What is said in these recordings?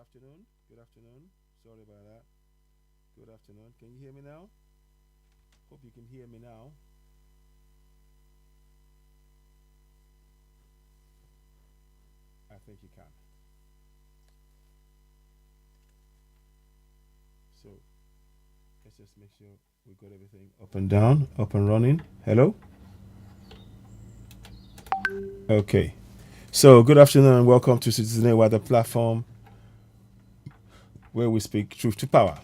afternoon. Good afternoon. Sorry about that. Good afternoon. Can you hear me now? Hope you can hear me now. I think you can. So let's just make sure we got everything up and down, up and running. Hello? Okay. So good afternoon and welcome to Citizen A, the platform where we speak truth to power.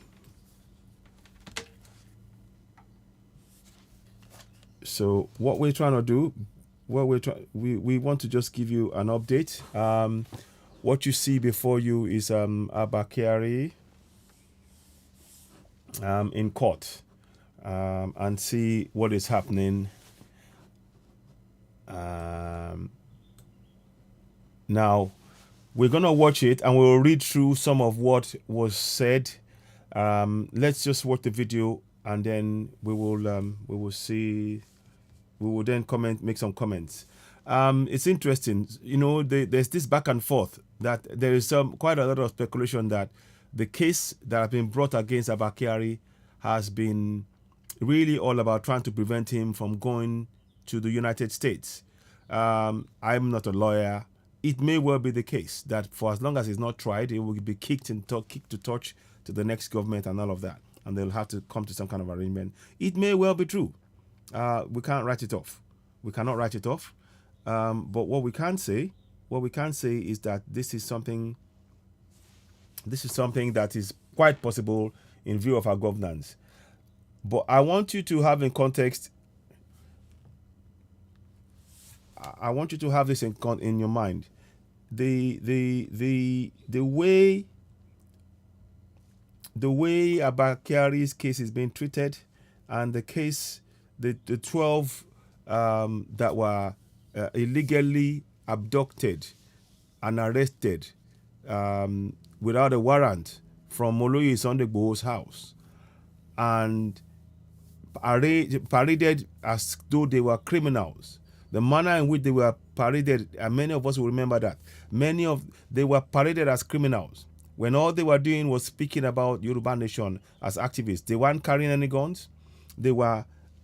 So what we're trying to do, we want to just give you an update. What you see before you is Abba Kyari in court, and see what is happening. Now we're gonna watch it and we'll read through some of what was said. Let's just watch the video and then we will see. We will then make some comments. It's interesting, you know. There's this back and forth that there is quite a lot of speculation that the case that has been brought against Abba Kyari has been really all about trying to prevent him from going to the United States. I'm not a lawyer. It may well be the case that for as long as he's not tried, he will be kicked to touch to the next government and all of that, and they'll have to come to some kind of arrangement. It may well be true. We can't write it off. We cannot write it off. But what we can say is that this is something that is quite possible in view of our governance. But I want you to have in context. I want you to have this in your mind. The way Abba Kyari's case is being treated, and the case, the 12 that were illegally abducted and arrested without a warrant from Oloye Sunday Igboho's house and paraded as though they were criminals. The manner in which they were paraded, and many of us will remember that. They were paraded as criminals when all they were doing was speaking about Yoruba Nation as activists. They weren't carrying any guns. They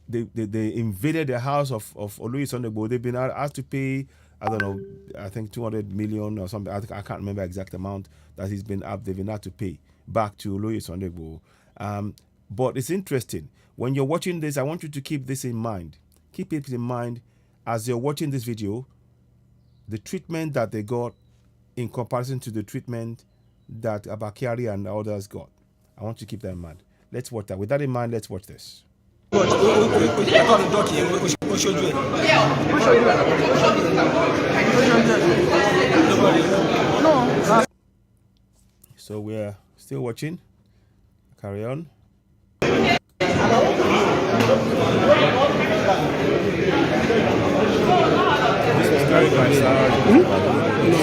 invaded the house of Oloye Sunday Igboho. They've been asked to pay, I don't know, I think 200 million or something. I can't remember the exact amount that they've been asked to pay back to Oloye Sunday Igboho. But it's interesting. When you're watching this, I want you to keep this in mind. Keep it in mind as you're watching this video, the treatment that they got in comparison to the treatment that Abba Kyari and others got. I want you to keep that in mind. Let's watch that. With that in mind, let's watch this. So we're still watching. Carry on. This was carried by Sarah. You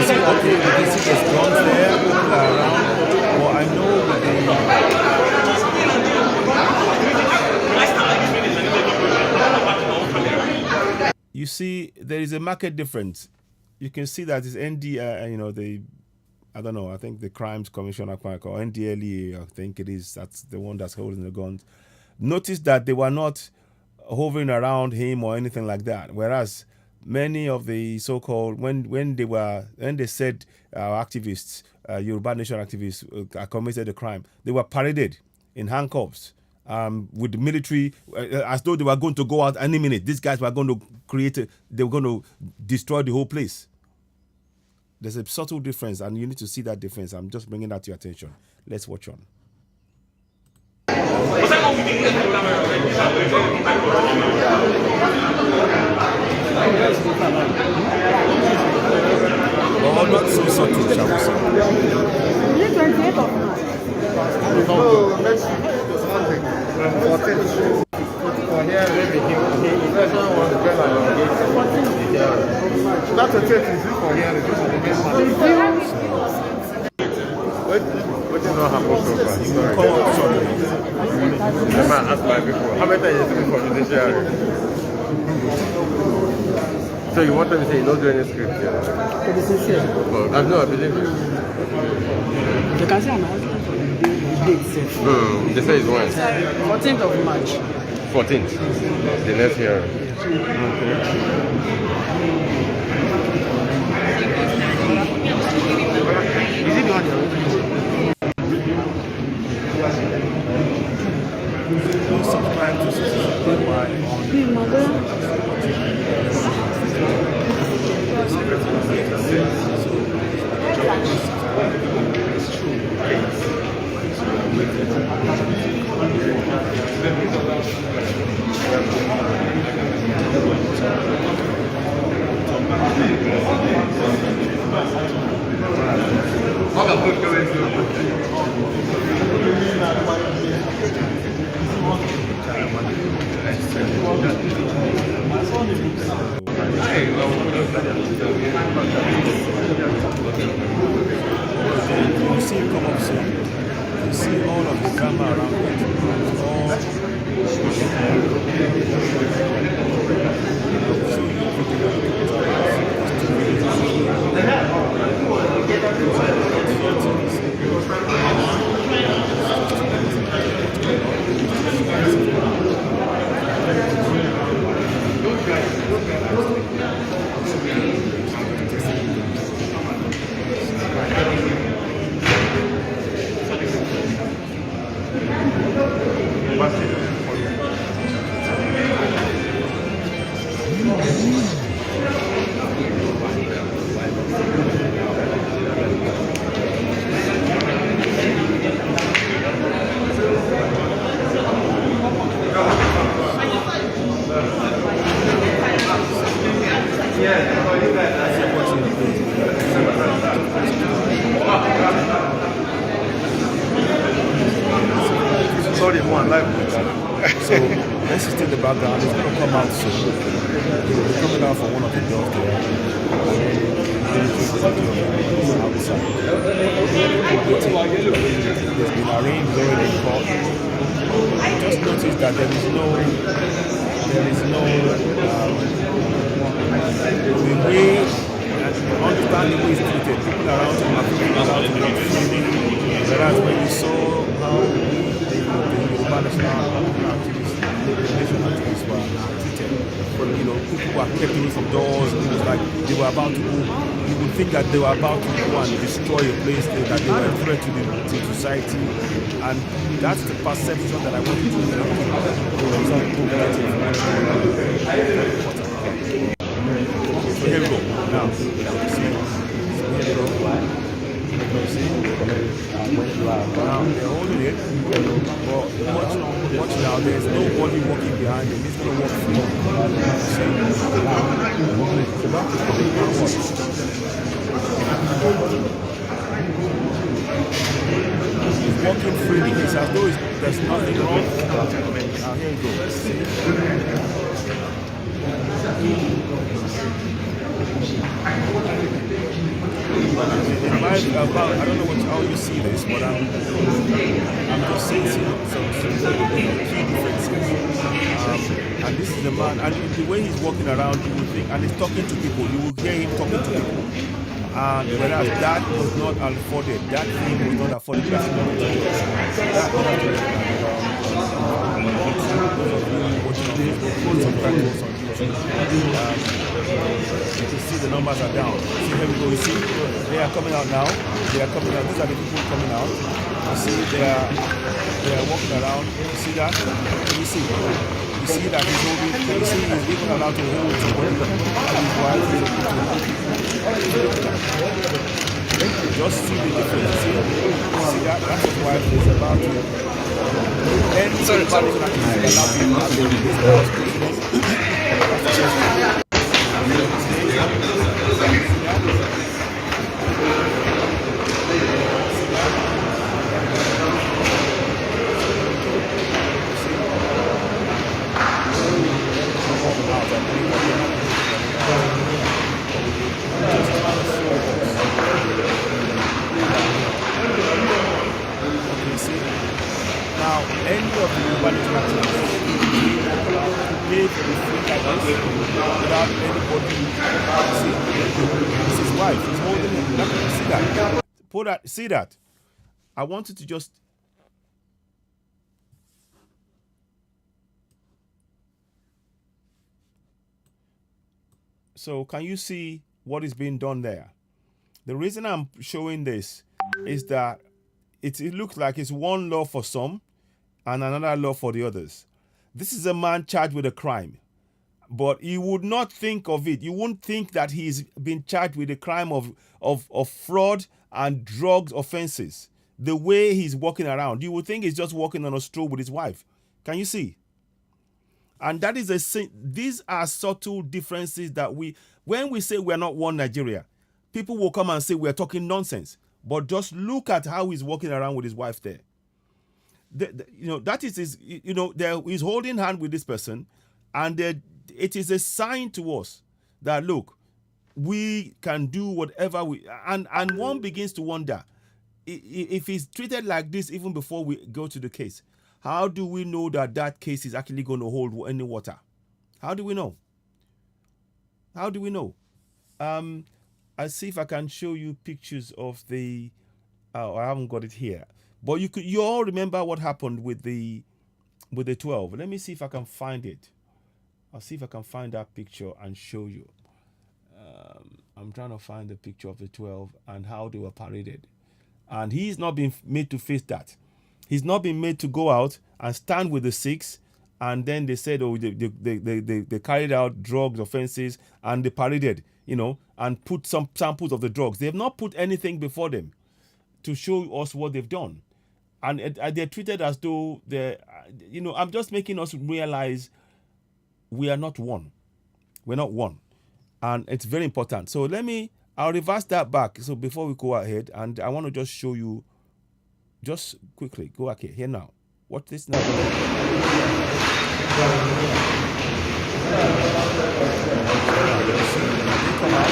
see, okay, you can see there's guns there, people are around. Well, I know you see, there is a market difference. You can see that it's NDL, I don't know, I think the Crimes Commissioner or NDLEA, I think it is, that's the one that's holding the guns. Notice that they were not hovering around him or anything like that. Whereas many of the so-called, when they said activists, Yoruba Nation activists committed a crime, they were paraded in handcuffs with the military, as though they were going to go out any minute. These guys were going to they were going to destroy the whole place. There's a subtle difference, and you need to see that difference. I'm just bringing that to your attention. Let's watch on. Well, not so subtle, shall we say. Is it 28th of March? No, next week. 14th. For here, that's a 30 for here. What did not happen so far? Come up shortly. I might ask my people. How many times you seen for judiciary? So you want them to say you don't do any script here? To be sincere, Well, I know, I believe you. you can say I'm asking for the date set. They say it's when? 14th of March. 14th. The next hearing. Is it the one you're Please subscribe to Justice You see him come up soon. You see all of the drama around it. It's all So let's just take the background. It's going to come out soon. It will be coming out from one of the doors there. Outside. There's been arraigned already in court. Just notice that there is no the way, understand the way it's treated. People around him are feeling around him not feeling. Whereas when you saw how the Yoruba national activists, the nation activists were treated, people were kept away from doors. It was like they were about to go. You would think that they were about to go and destroy a place, that they were a threat to society, and that's the perception that I want you to So here we go. Now, see, here we go. Now they're holding it, but watch now, there's nobody walking behind him. He's going to walk free. He's walking freely. It's as though there's nothing wrong. Now here he goes. I don't know how you see this, but I'm just seeing some key differences. And this is the man, and the way he's walking around, you would think, and he's talking to people, you will hear him talking to people. And whereas that was not afforded, that thing was not afforded. That you can see the numbers are down. See, here we go. You see, they are coming out now. They are coming out. These are the people coming out. You see, they are walking around. You see that? You see that he's holding. You see, he's even allowed to hold somebody. And his wife is able to hold. Just see the difference. See that? That's his wife is about to. Then sorry, nobody to access. Pay for the free like this without anybody. See, it's his wife. He's holding him. See that? See that? I want you to just. So can you see what is being done there? The reason I'm showing this is that it looks like it's one law for some and another law for the others. This is a man charged with a crime, but you would not think of it. You wouldn't think that he's been charged with a crime of fraud and drugs offenses. The way he's walking around, you would think he's just walking on a stroll with his wife. Can you see? And that is these are subtle differences that when we say we're not one Nigeria, people will come and say we're talking nonsense. But just look at how he's walking around with his wife there. That is he's holding hand with this person, and it is a sign to us that look, we can do whatever and one begins to wonder if he's treated like this even before we go to the case. How do we know that case is actually going to hold any water? How do we know? How do we know? I'll see if I can show you pictures of the. Oh, I haven't got it here. But you all remember what happened with the 12. Let me see if I can find it. I'll see if I can find that picture and show you. I'm trying to find the picture of the 12 and how they were paraded. And he's not been made to face that. He's not been made to go out and stand with the 6, and then they said, oh, they carried out drugs offenses and they paraded, and put some samples of the drugs. They have not put anything before them to show us what they've done. And they're treated as though I'm just making us realize we are not one. We're not one. And it's very important. So I'll reverse that back. So before we go ahead, and I want to just show you, just quickly, go back here now. Watch this now. They come out.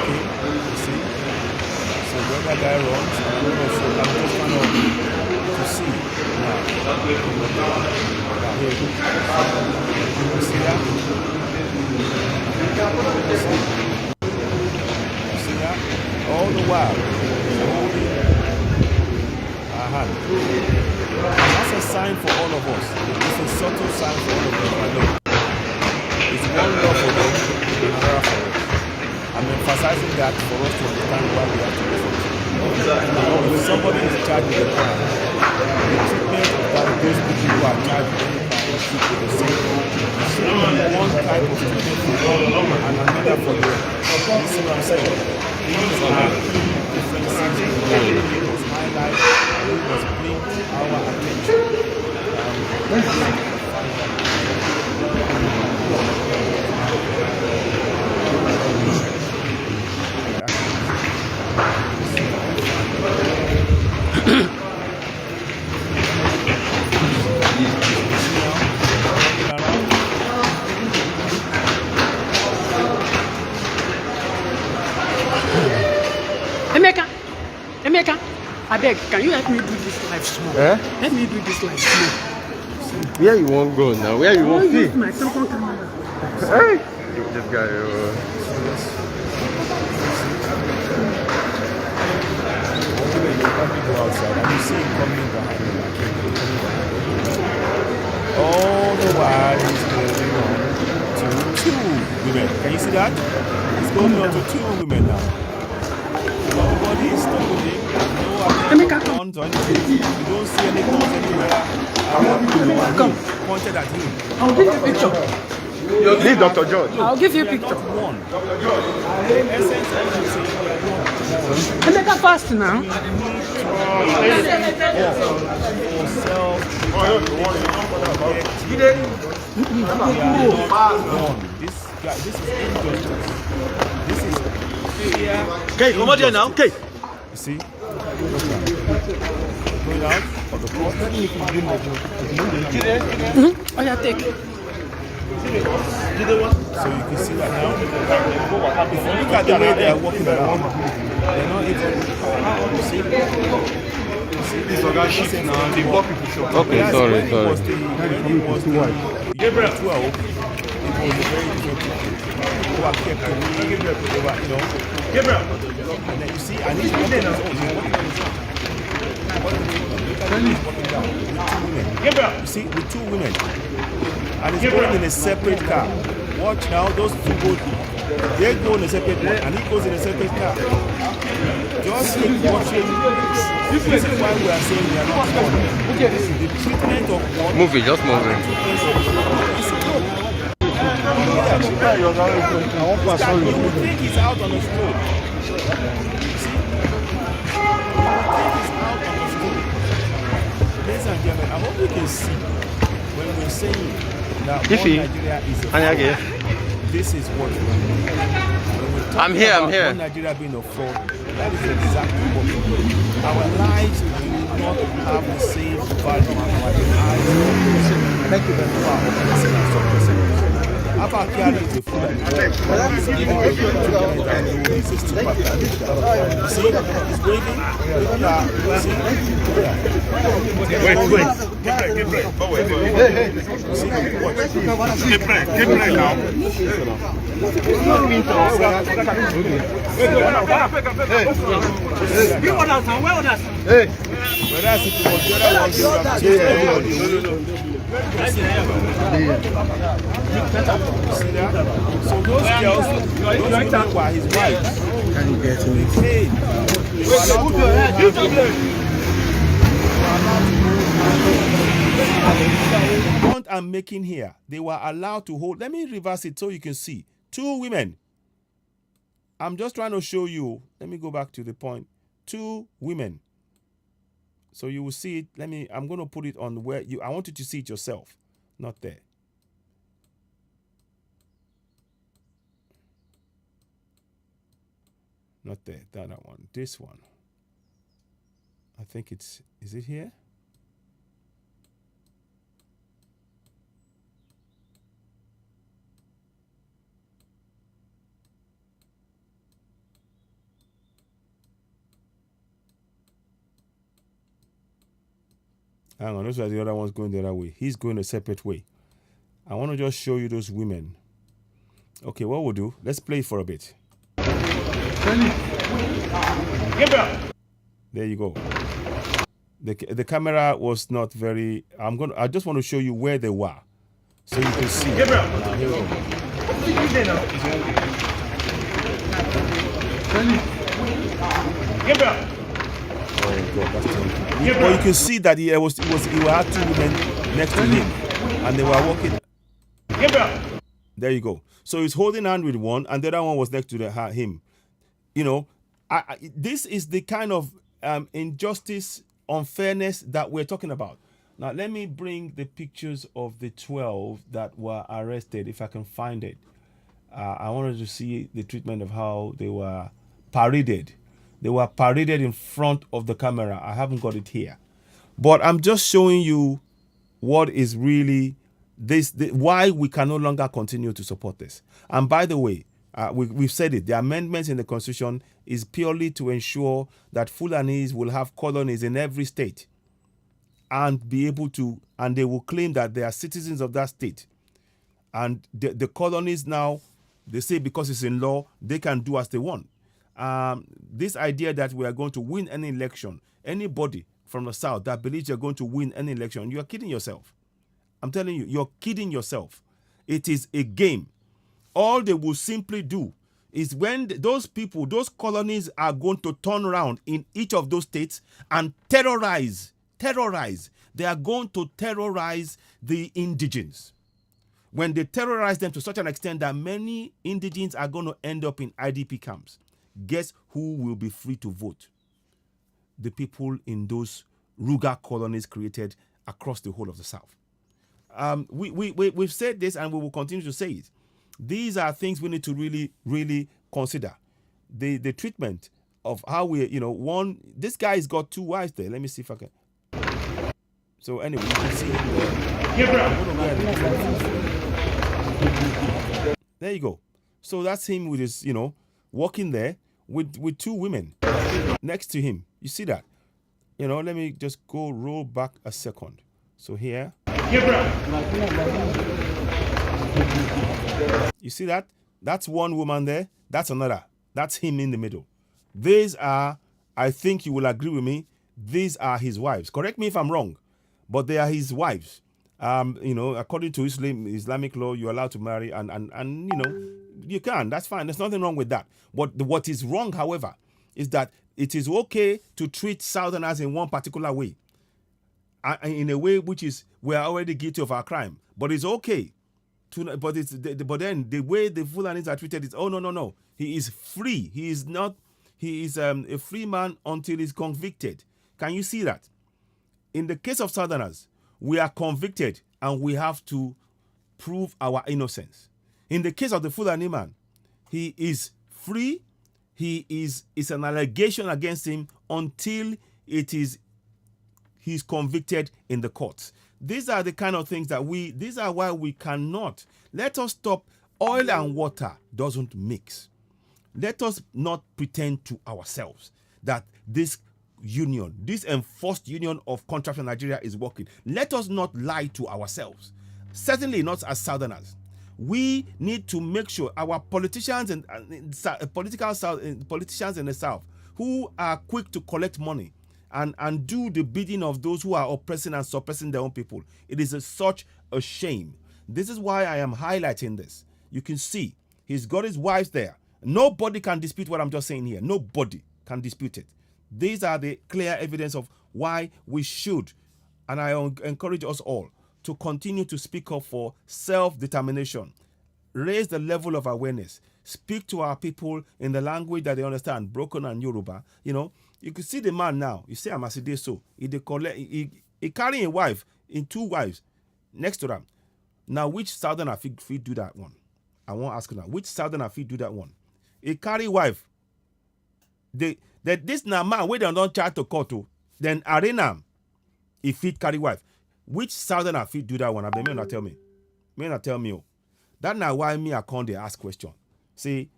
Okay, you see? So the other guy runs, and I'm just trying to see now. Here, you see that? You see that? All the while, that's a sign for all of us. It's a subtle sign for all of us. It's one law for them, another for us. I'm emphasizing that for us to understand why we have to do it. If somebody is charged with a crime, the treatment that those people who are charged with any crime is the same. It should be one type of treatment for them and another for them. You see what I'm saying? These are differences in the way we must highlight and we must bring our attention. Emeka, I beg, can you help me do this live small? Let me do this live small. Where you want to go now? Where you want to use my telephone camera. Hey! This guy. Go outside and you see him coming behind him. All the while he's going on to 2 women. Can you see that? He's going on to 2 women now. Nobody is stuck with him. No guns or anything. You don't see any guns anywhere. Come. Pointed at him. I'll give you a picture. Leave Dr. George. I'll give you a picture. One. In essence, I would say Emeka, fast now. This is injustice. This is fear. Okay, come on here now. Okay. You see? Going out of the court. Oh, yeah, take. So you can see that now. If you look at the way they are walking around, they're not even. You see? This organ shift now. The poor people shop. Okay, Yes, sorry. when it was the Gabriel 12, it was a very different who are kept away, they were, you know. Gabriel. And then you see, and he's working on his own. He's working on his own. What the treatment? Look at him, he's working down with 2 women. Gabriel. You see, with 2 women. And he's going in a separate car. Watch now, those 2 go, they go in a separate one, and he goes in a separate car. Just keep watching. This is why we are saying we are not one. The treatment of one. Move it, just move it. Is good. You would think he's out on the stroll. See? You would think he's out on the stroll. Ladies and gentlemen, I hope you can see when we're saying that one Nigeria is a fraud, this is what we're doing. I'm here. One Nigeria being a fraud, that is exactly what we're doing. Our lives do not have the same value in our eyes. Thank you very much. Abba Kyari is a fool. He's giving he's a stupid. See, he's waving. Wait. Get break. Get break now. Hey. Whereas if it was the other one, so those girls, those women were his wives. Can you get me? The point I'm making here, they were allowed to hold. Let me reverse it so you can see. 2 women. I'm just trying to show you. Let me go back to the point. 2 women. So you will see it. I'm going to put it on where I want you to see it yourself. Not there. Not there. That one. This one. I think is it here? Hang on, those are the other ones going the other way. He's going a separate way. I want to just show you those women. Okay, what we'll do, let's play for a bit. There you go. The camera was not very. I just want to show you where they were, so you can see. Here we go. Oh God, that's terrible. Well, you can see that he had 2 women next to him, and they were walking. There you go. So he's holding hand with one, and the other one was next to him. You know, this is the kind of injustice, unfairness that we're talking about. Now, let me bring the pictures of the 12 that were arrested, if I can find it. I wanted to see the treatment of how they were paraded. They were paraded in front of the camera. I haven't got it here. But I'm just showing you what is really why we can no longer continue to support this. And by the way, we've said it, the amendments in the Constitution is purely to ensure that Fulanis will have colonies in every state and be able to, and they will claim that they are citizens of that state. And the colonies now, they say because it's in law, they can do as they want. This idea that we are going to win any election, anybody from the South that believes you're going to win any election, you are kidding yourself. I'm telling you, you're kidding yourself. It is a game. All they will simply do is when those people, those colonies are going to turn around in each of those states and terrorize. They are going to terrorize the indigenes. When they terrorize them to such an extent that many indigenes are going to end up in IDP camps, guess who will be free to vote? The people in those Ruga colonies created across the whole of the South. We've said this and we will continue to say it. These are things we need to really, really consider. The treatment of how we, this guy's got 2 wives there. Let me see if I can. So anyway, you can see him there. There you go. So that's him with his, walking there with 2 women next to him. You see that? let me just roll back a second. So here, you see that? That's one woman there. That's another. That's him in the middle. These are, I think you will agree with me, these are his wives. Correct me if I'm wrong, but they are his wives. According to Islamic law, you're allowed to marry and you can. That's fine. There's nothing wrong with that. But what is wrong, however, is that it is okay to treat Southerners in one particular way, in a way which is we are already guilty of our crime. But it's okay to. But then the way the Fulanis are treated is no. He is free. He is not. He is a free man until he's convicted. Can you see that? In the case of Southerners, we are convicted and we have to prove our innocence. In the case of the Fulani man, he is free. It's an allegation against him until he's convicted in the courts. These are the kind of things these are why we cannot. Let us stop. Oil and water doesn't mix. Let us not pretend to ourselves that this enforced union of contracts in Nigeria is working. Let us not lie to ourselves. Certainly not as Southerners. We need to make sure our politicians and politicians in the South who are quick to collect money and do the bidding of those who are oppressing and suppressing their own people. It is such a shame. This is why I am highlighting this. You can see he's got his wives there. Nobody can dispute what I'm just saying here. Nobody can dispute it. These are the clear evidence of why we should, and I encourage us all to continue to speak up for self-determination, raise the level of awareness, speak to our people in the language that they understand, Broken and Yoruba. You can see the man now. You say, Amaside so. He carrying a wife, in 2 wives, next to them. Now, which Southerner fit do that one? I won't ask now. Which Southerner fit do that one? He carry wife. This na man where they don't charge to court to, then arena if fit carry wife. Which Southerner fit do that one? I may not tell me. May not tell me. That now why me I can't ask question. See,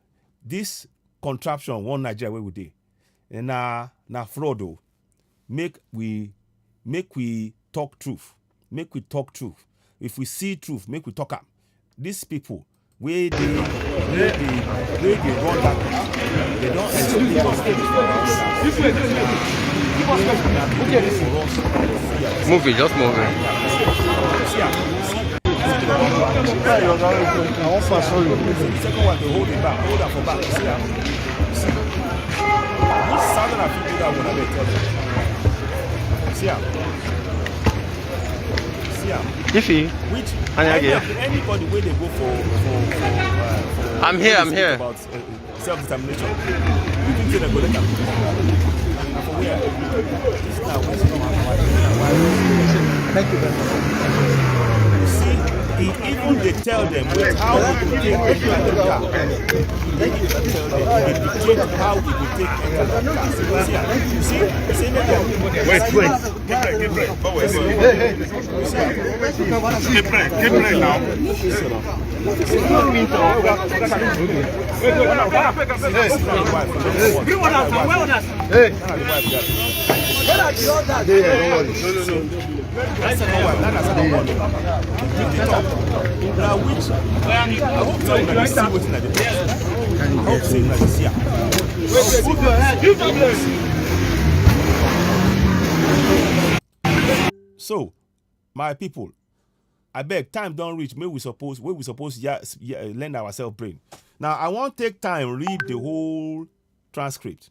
this contraption one Nigeria where we dey. And na fraud though. Make we talk truth. Make we talk truth. If we see truth, make we talk up. These people where they run that, they don't explain us Move it, just move it. Second one, they hold it back, hold that for back. See how? This Southerner fit do that one, I may tell you. See how? Iffy. Which anybody where they go for I'm here. About self-determination. You think they're going to come? For where? This now thank you very much. You see, even they tell them how we will take enter the car. They tell them how we will take enter the car. You see, wait. Give break. Give break now. Now which I hope so you see what's in the I hope so you see. So, my people, I beg, time don't reach. Where we suppose lend ourselves brain. Now, I won't take time read the whole transcript.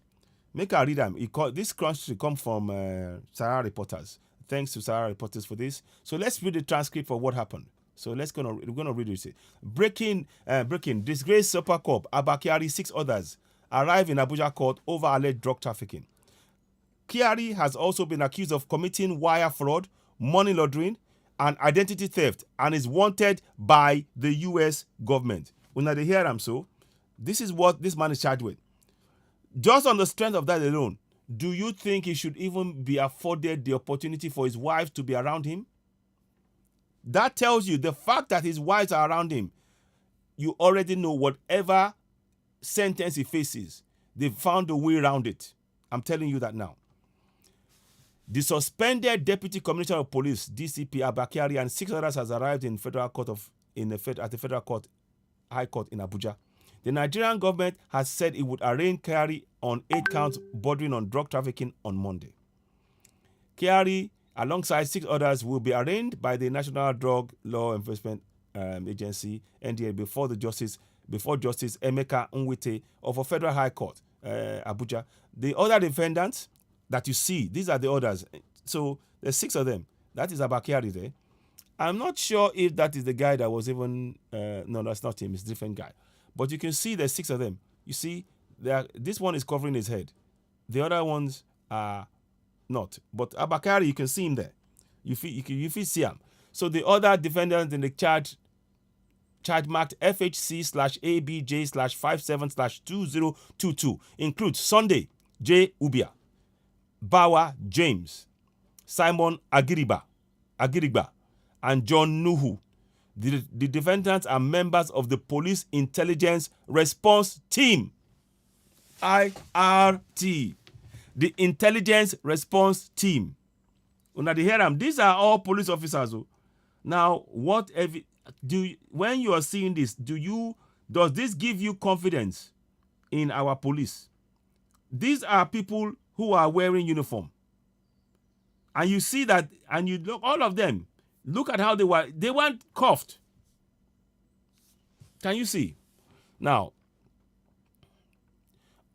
Make I read them. This transcript come from Sahara Reporters. Thanks to Sahara Reporters for this. So let's read the transcript for what happened. So we're gonna read it. Breaking. Disgraced Super Corp, Abba Kyari, 6 others arrive in Abuja court over alleged drug trafficking. Kyari has also been accused of committing wire fraud, money laundering, and identity theft, and is wanted by the U.S. government. When they hear him, so this is what this man is charged with. Just on the strength of that alone, do you think he should even be afforded the opportunity for his wives to be around him? That tells you the fact that his wives are around him, you already know whatever sentence he faces, they've found a way around it. I'm telling you that now. The suspended Deputy Commissioner of Police, DCP Abba Kyari, and 6 others has arrived in federal court at the Federal Court, High Court in Abuja. The Nigerian government has said it would arraign Kyari on 8 counts bordering on drug trafficking on Monday. Kyari, alongside 6 others, will be arraigned by the National Drug Law Enforcement Agency (NDL) before Justice Emeka Nwite of a Federal High Court, Abuja. The other defendants that you see, these are the others. So there's 6 of them. That is Abba Kyari there. I'm not sure if that is the guy that was even no, that's not him. It's a different guy. But you can see there's 6 of them. You see, this one is covering his head. The other ones are not. But Abba Kyari, you can see him there. You feel see him. So the other defendants in the charge marked FHC/ABJ/57/2022 include Sunday J. Ubia, Bawa James, Simon Agirigba, and John Nuhu. The defendants are members of the Police Intelligence Response Team, IRT. The Intelligence Response Team. Una dey hear am? These are all police officers. Now, when you are seeing this, does this give you confidence in our police? These are people who are wearing uniform. And you see that, and you look, all of them, look at how they weren't cuffed. Can you see? Now,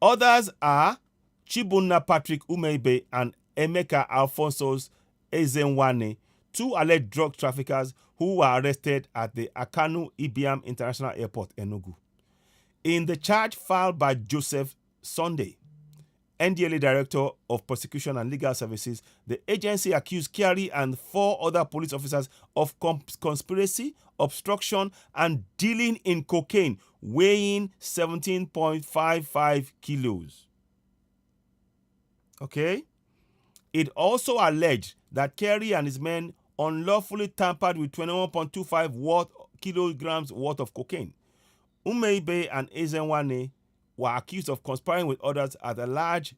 others are Chibuna Patrick Umeibe and Emeka Alphonsus Ezenwane, 2 alleged drug traffickers who were arrested at the Akanu Ibiam International Airport, Enugu. In the charge filed by Joseph Sunday, NDLEA Director of Prosecution and Legal Services, the agency accused Kyari and 4 other police officers of conspiracy, obstruction, and dealing in cocaine weighing 17.55 kilos. Okay? It also alleged that Kyari and his men unlawfully tampered with 21.25 kilograms worth of cocaine. Umeibe and Ezenwane were accused of conspiring with others at large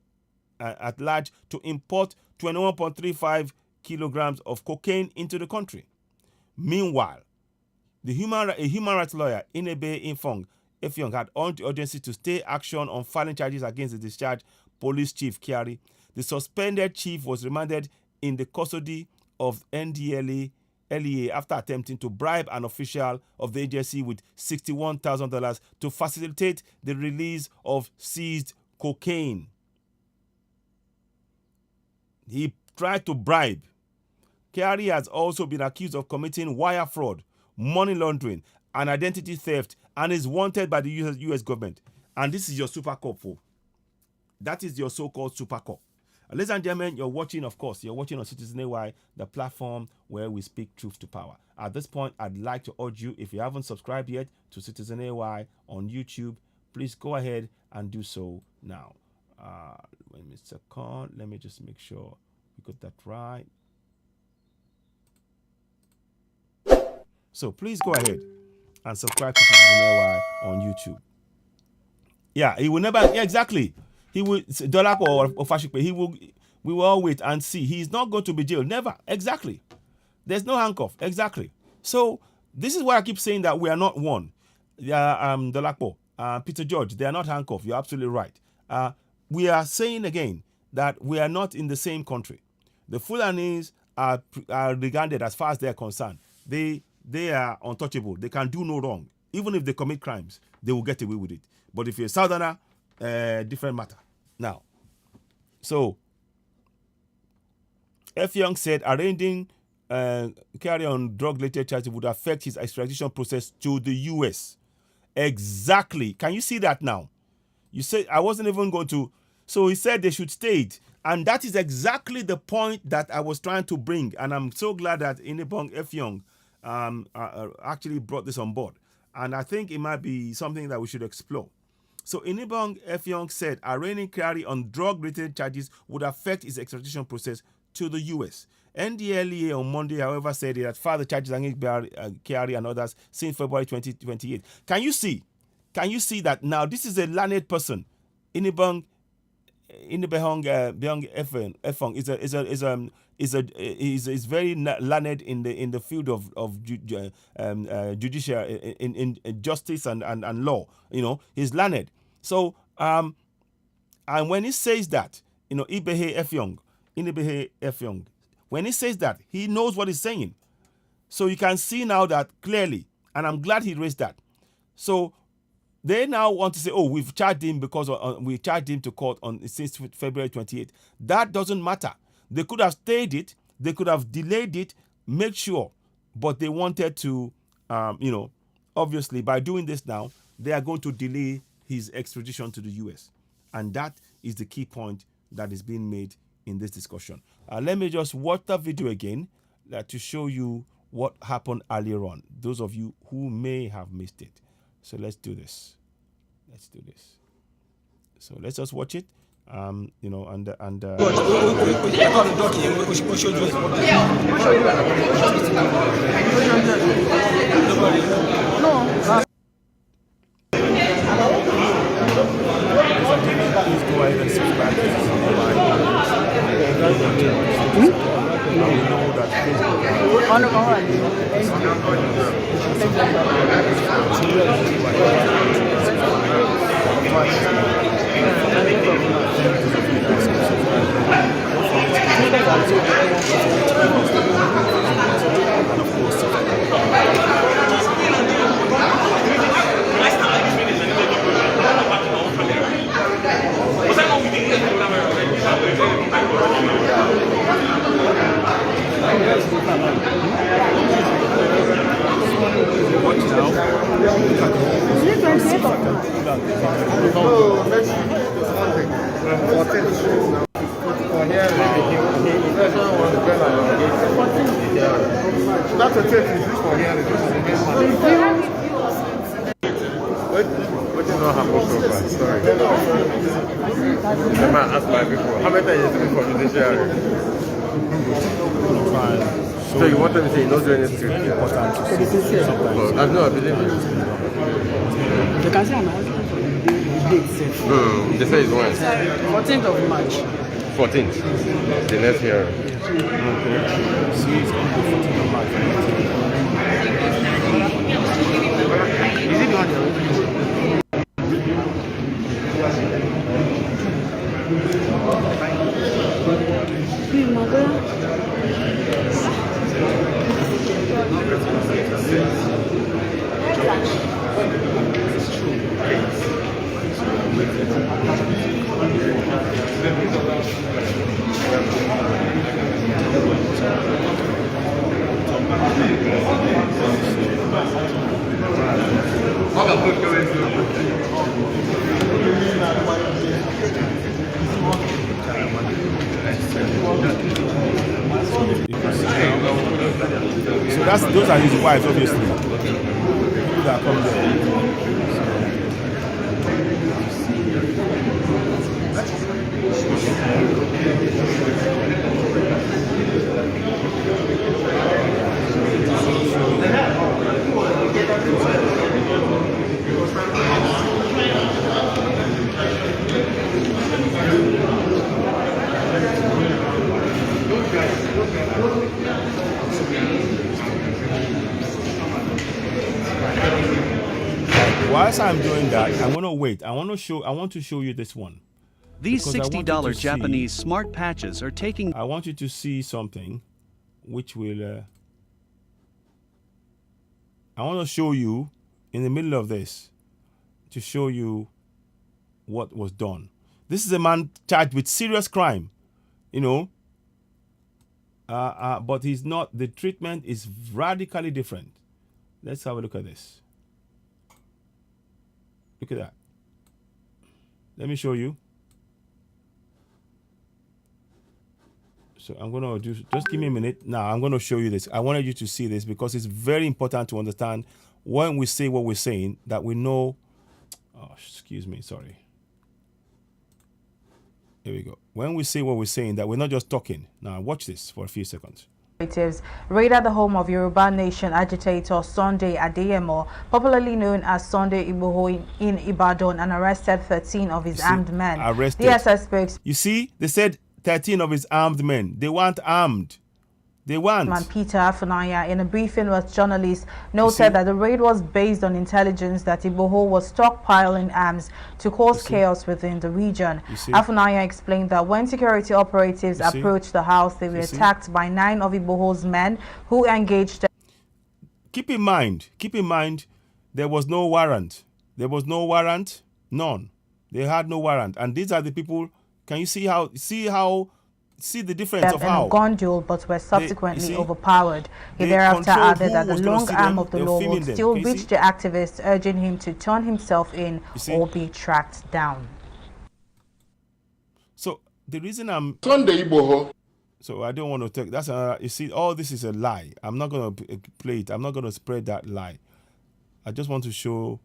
to import 21.35 kilograms of cocaine into the country. Meanwhile, a human rights lawyer, Inebe Efyong, had urged the agency to stay action on filing charges against the discharged police chief Kyari. The suspended chief was remanded in the custody of NDLEA after attempting to bribe an official of the agency with $61,000 to facilitate the release of seized cocaine. He tried to bribe. Kyari has also been accused of committing wire fraud, money laundering, and identity theft, and is wanted by the US government. And this is your super cop. That is your so-called super cop. Ladies and gentlemen, you're watching on Citizen AY, the platform where we speak truth to power. At this point, I'd like to urge you, if you haven't subscribed yet to Citizen AY on YouTube, please go ahead and do so now. Wait a second. Let me just make sure we got that right. So please go ahead and subscribe to Citizen AY on YouTube. Yeah, he will never, yeah, exactly. He will, Dolak or Fashipe, we will all wait and see. He's not going to be jailed. Never. Exactly. There's no handcuff. Exactly. So this is why I keep saying that we are not one. Dolakpo, Peter George, they are not handcuffed. You're absolutely right. We are saying again that we are not in the same country. The Fulanis are regarded, as far as they are concerned, they are untouchable. They can do no wrong. Even if they commit crimes, they will get away with it. But if you're a Southerner, different matter. Now, so Efyong said arraigning Kyari on drug-related charges would affect his extradition process to the US. Exactly. Can you see that now? You said I wasn't even going to. So he said they should stay it. And that is exactly the point that I was trying to bring. And I'm so glad that Inebong Efyong actually brought this on board. And I think it might be something that we should explore. So Inebong Efyong said arraigning Kyari on drug-related charges would affect his extradition process to the US. NDLEA on Monday, however, said it had filed the charges against Kyari and others since February 2028. Can you see? Can you see that now? This is a learned person, Inebong Efong is very learned in the field of judicial in justice and law. You know, he's learned. So and when he says that, you know, Ibehe Efong, when he says that, he knows what he's saying. So you can see now that clearly, and I'm glad he raised that. So they now want to say, oh, we've charged him because we charged him to court since February 28th. That doesn't matter. They could have stayed it. They could have delayed it, make sure. But they wanted to, you know, obviously by doing this now, they are going to delay his extradition to the US. And that is the key point that is being made in this discussion. Let me just watch the video again to show you what happened earlier on. Those of you who may have missed it. So let's do this. So let's just watch it. You know, and please go ahead and subscribe to this we know that That's a tip. Is this for here? What is not happening so far? Sorry. I might ask my people. How many times are you doing for judiciary? So you want them to say not doing anything? No, I believe you. You can say I'm asking the date set. No, they say it's when? 14th of March. 14th. The next year. okay. See, it's going to be 14th of March. Is it the one you're So those are his wives, obviously. People that come there. Whilst I'm doing that, I'm gonna wait. I want to show you this one. These Because I want you $60 to Japanese see- smart patches are taking I want you to see something which will I want to show you in the middle of this to show you what was done. This is a man charged with serious crime, you know, but he's not. The treatment is radically different. Let's have a look at this. Look at that. Let me show you. So I'm going to just give me a minute. Now I'm going to show you this. I wanted you to see this because it's very important to understand when we say what we're saying, that we know. Oh, excuse me. Sorry. Here we go. When we say what we're saying, that we're not just talking. Now watch this for a few seconds. raided the home of Yoruba Nation agitator Sunday Adeyemo, popularly known as Sunday Igboho, in Ibadan, and arrested 13 of his armed men. Arrested. DSS spokesman You see, they said 13 of his armed men. They weren't armed. They weren't. Peter Afunaya, in a briefing with journalists, noted that the raid was based on intelligence that Igboho was stockpiling arms to cause chaos within the region. Afunaya explained that when security operatives approached the house, they were attacked by 9 of Igboho's men who engaged. Keep in mind, there was no warrant. There was no warrant, none. They had no warrant. And these are the people, can you see the difference of how? Gun duel, but were subsequently overpowered. He thereafter added that the long arm of the law would still reach the activists, urging him to turn himself in or be tracked down. So the reason I'm Sunday Igboho. So I don't want to take that's you see, all this is a lie. I'm not going to play it. I'm not going to spread that lie. I just want to show.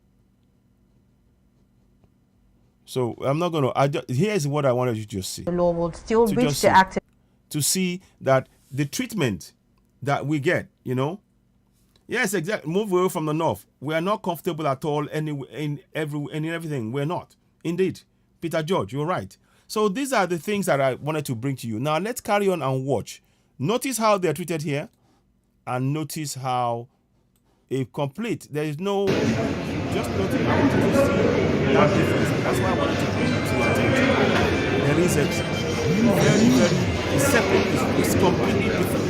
So I'm not going to. Here's what I wanted you to see. The law will still reach the active. To see that the treatment that we get, yes, exactly. Move away from the north. We are not comfortable at all in everything. We're not. Indeed, Peter George, you're right. So these are the things that I wanted to bring to you. Now let's carry on and watch. Notice how they're treated here, and notice how a complete. There is no. Just notice. I want you to see that difference. That's why I wanted to bring it to your attention. There is a very separate. It's completely different.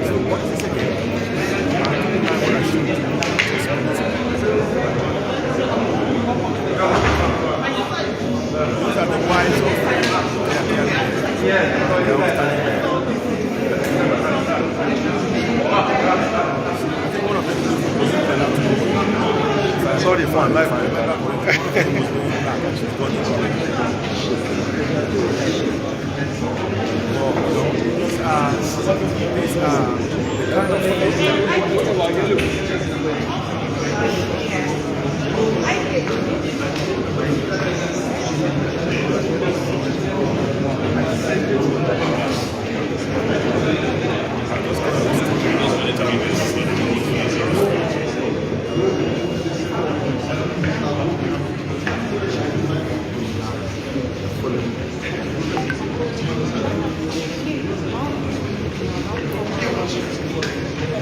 So what is this again? I want to show you. These are the wives of Sorry, fine. These are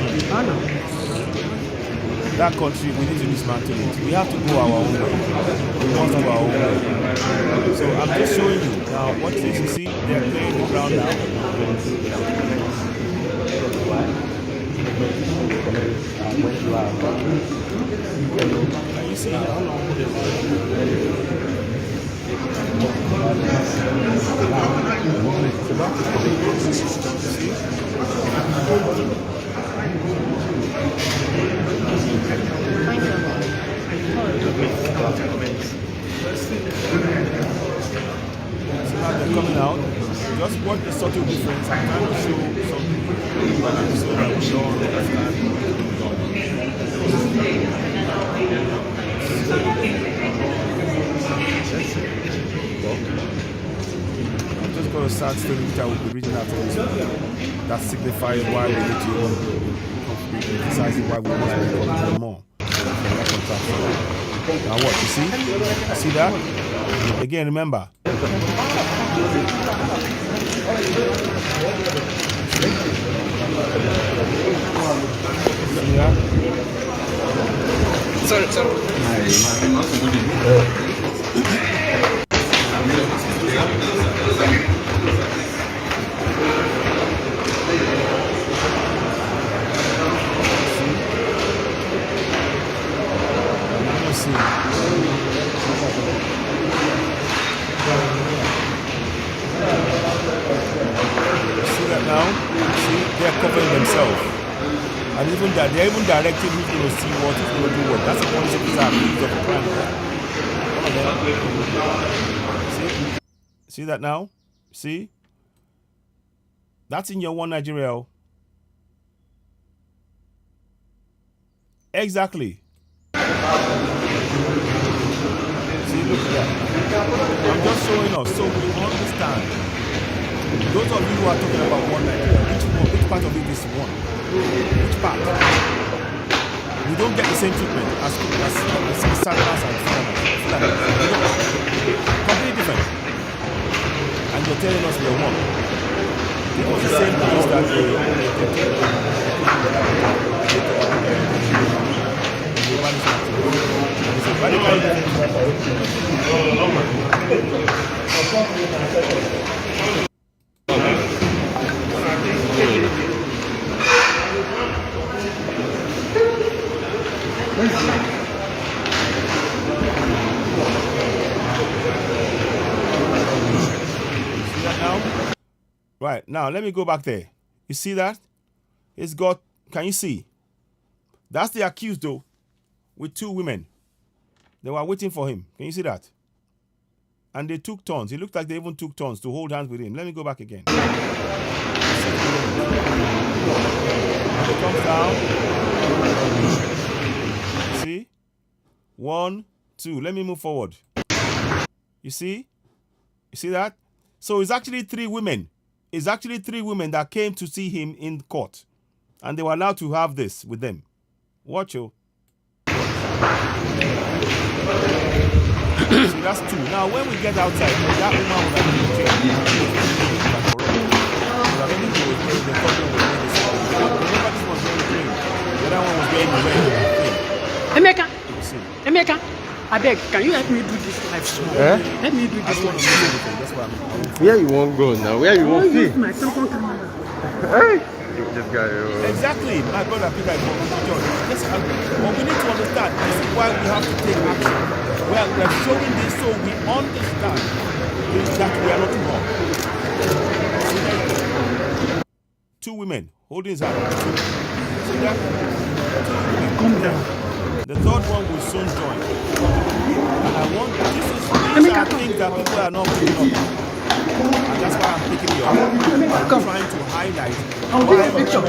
the kind of that country, we need to dismantle it. We have to go our own way. We want to go our own way. So I'm just showing you now. What this, you see, they're playing the ground now. Can you see how long? So now they're coming out. Just watch the subtle difference. I'm trying to show something so that we don't understand. I'm just going to start story which I will be reading after this one. That signifies why we need to emphasize why we must be more. Now what, you see? See that? Again, remember. See that? Sorry. See that now? See, they're covering themselves. And even that, they're even directing who's going to see what, who's going to do what. That's the policy officer accused of a crime. See that now? See? That's in your one Nigeria. Exactly. See, look at that. I'm just showing us so we understand. Those of you who are talking about one Nigeria, which part of it is one? Which part? We don't get the same treatment as Southerners and Fulani. Completely different. And you're telling us we're one. It was the same place that Right, now let me go back there. You see that? It's got, can you see? That's the accused though, with two women. They were waiting for him. Can you see that? And they took turns. It looked like they even took turns to hold hands with him. Let me go back again. And he comes down. See? 1, 2. Let me move forward. You see? You see that? So it's actually 3 women. It's actually 3 women that came to see him in court. And they were allowed to have this with them. Watch you. See, that's 2. Now, when we get outside, that woman was actually changed. The other one was going Emeka, Emeka, I beg, can you help me do this live small? Let me do this live small. Where you want go now? Where you want to use my cell phone camera. Hey! This guy. Exactly, my brother Peter is John. Yes, but we need to understand. This is why we have to take action. We're showing this so we understand that we are not wrong. 2 women holding his hand. See that? Come down. The 3rd one will soon join. And I want these are things that people are not picking up. And that's why I'm picking you up. I'm trying to highlight I'll give you a picture.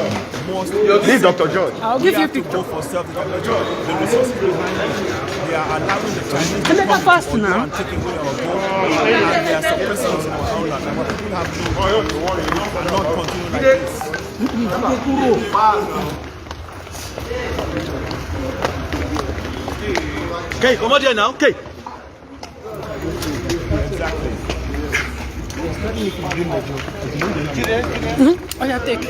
This Dr. George. I'll give you a picture. Go for self-determination. The resources behind it, they are allowing the Chinese to come fast now. and take away our gold, and they are suppressing us in our own land. And what people have to do and not continue like this. Okay, come on here now. Okay. Exactly. Oh yeah, take.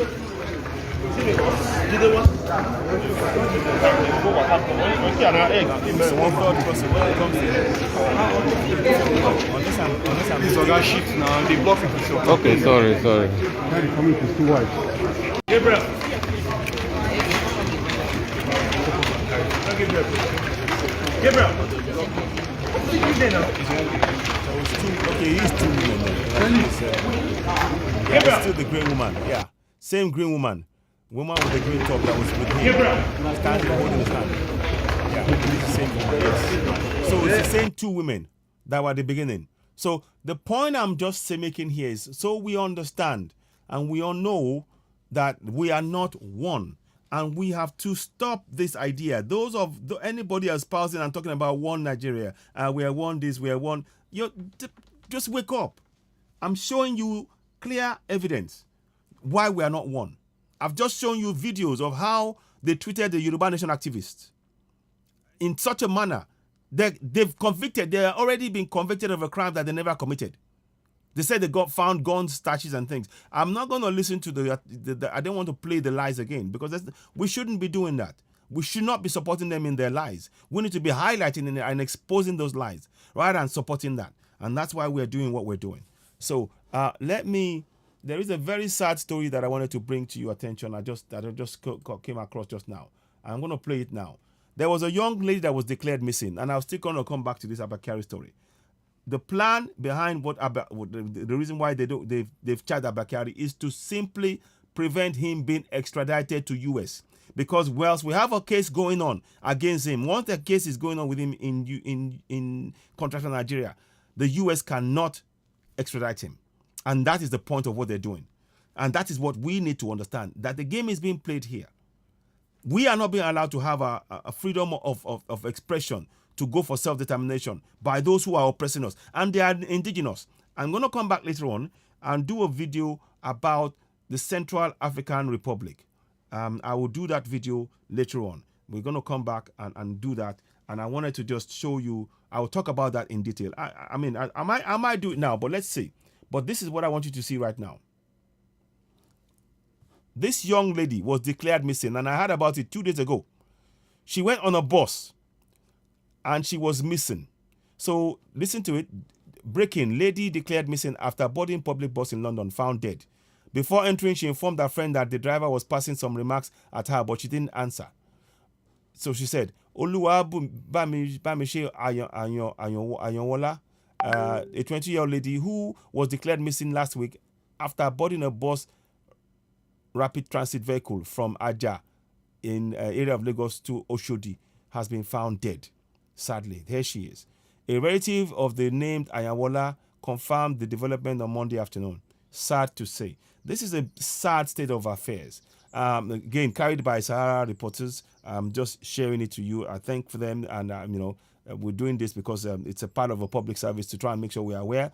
These other shit now. They block people short. Okay, sorry. Gabriel. Gabriel. Okay, he's 2 women. Yeah, still the green woman. Yeah, same green woman. Woman with the green top that was with him. Standing holding his hand. Yeah, it's the same woman. Yes. So it's the same 2 women that were at the beginning. So the point I'm just making here is so we understand and we all know that we are not one. And we have to stop this idea. Those of anybody espousing and talking about one Nigeria, we are one this, we are one. Just wake up. I'm showing you clear evidence why we are not one. I've just shown you videos of how they treated the Yoruba Nation activists in such a manner that they've convicted. They are already been convicted of a crime that they never committed. They said they found guns, stashes, and things. I'm not going to listen to the I don't want to play the lies again because we shouldn't be doing that. We should not be supporting them in their lies. We need to be highlighting and exposing those lies rather than supporting that. And that's why we're doing what we're doing. So there is a very sad story that I wanted to bring to your attention. I just came across just now. I'm going to play it now. There was a young lady that was declared missing, and I'm still going to come back to this Abba Kyari story. The plan behind the reason why they've charged Abba Kyari is to simply prevent him being extradited to US. Because whilst we have a case going on against him, once the case is going on with him in contractual Nigeria, the US cannot extradite him. And that is the point of what they're doing. And that is what we need to understand, that the game is being played here. We are not being allowed to have a freedom of expression to go for self-determination by those who are oppressing us. And they are indigenous. I'm going to come back later on and do a video about the Central African Republic. I will do that video later on. We're going to come back and do that. And I wanted to just show you, I will talk about that in detail. I might do it now, but let's see. But this is what I want you to see right now. This young lady was declared missing, and I heard about it 2 days ago. She went on a bus, and she was missing. So listen to it. Breaking: lady declared missing after boarding public bus in London, found dead. Before entering, she informed her friend that the driver was passing some remarks at her, but she didn't answer. So she said, Oluwa Bamishe Ayonwola, a 20-year-old lady who was declared missing last week after boarding a bus rapid transit vehicle from Abuja in area of Lagos to Oshodi, has been found dead. Sadly, here she is. A relative of the named Ayonwola confirmed the development on Monday afternoon. Sad to say. This is a sad state of affairs. Again, carried by Sahara reporters. I'm just sharing it to you. I thank for them, and we're doing this because it's a part of a public service to try and make sure we are aware.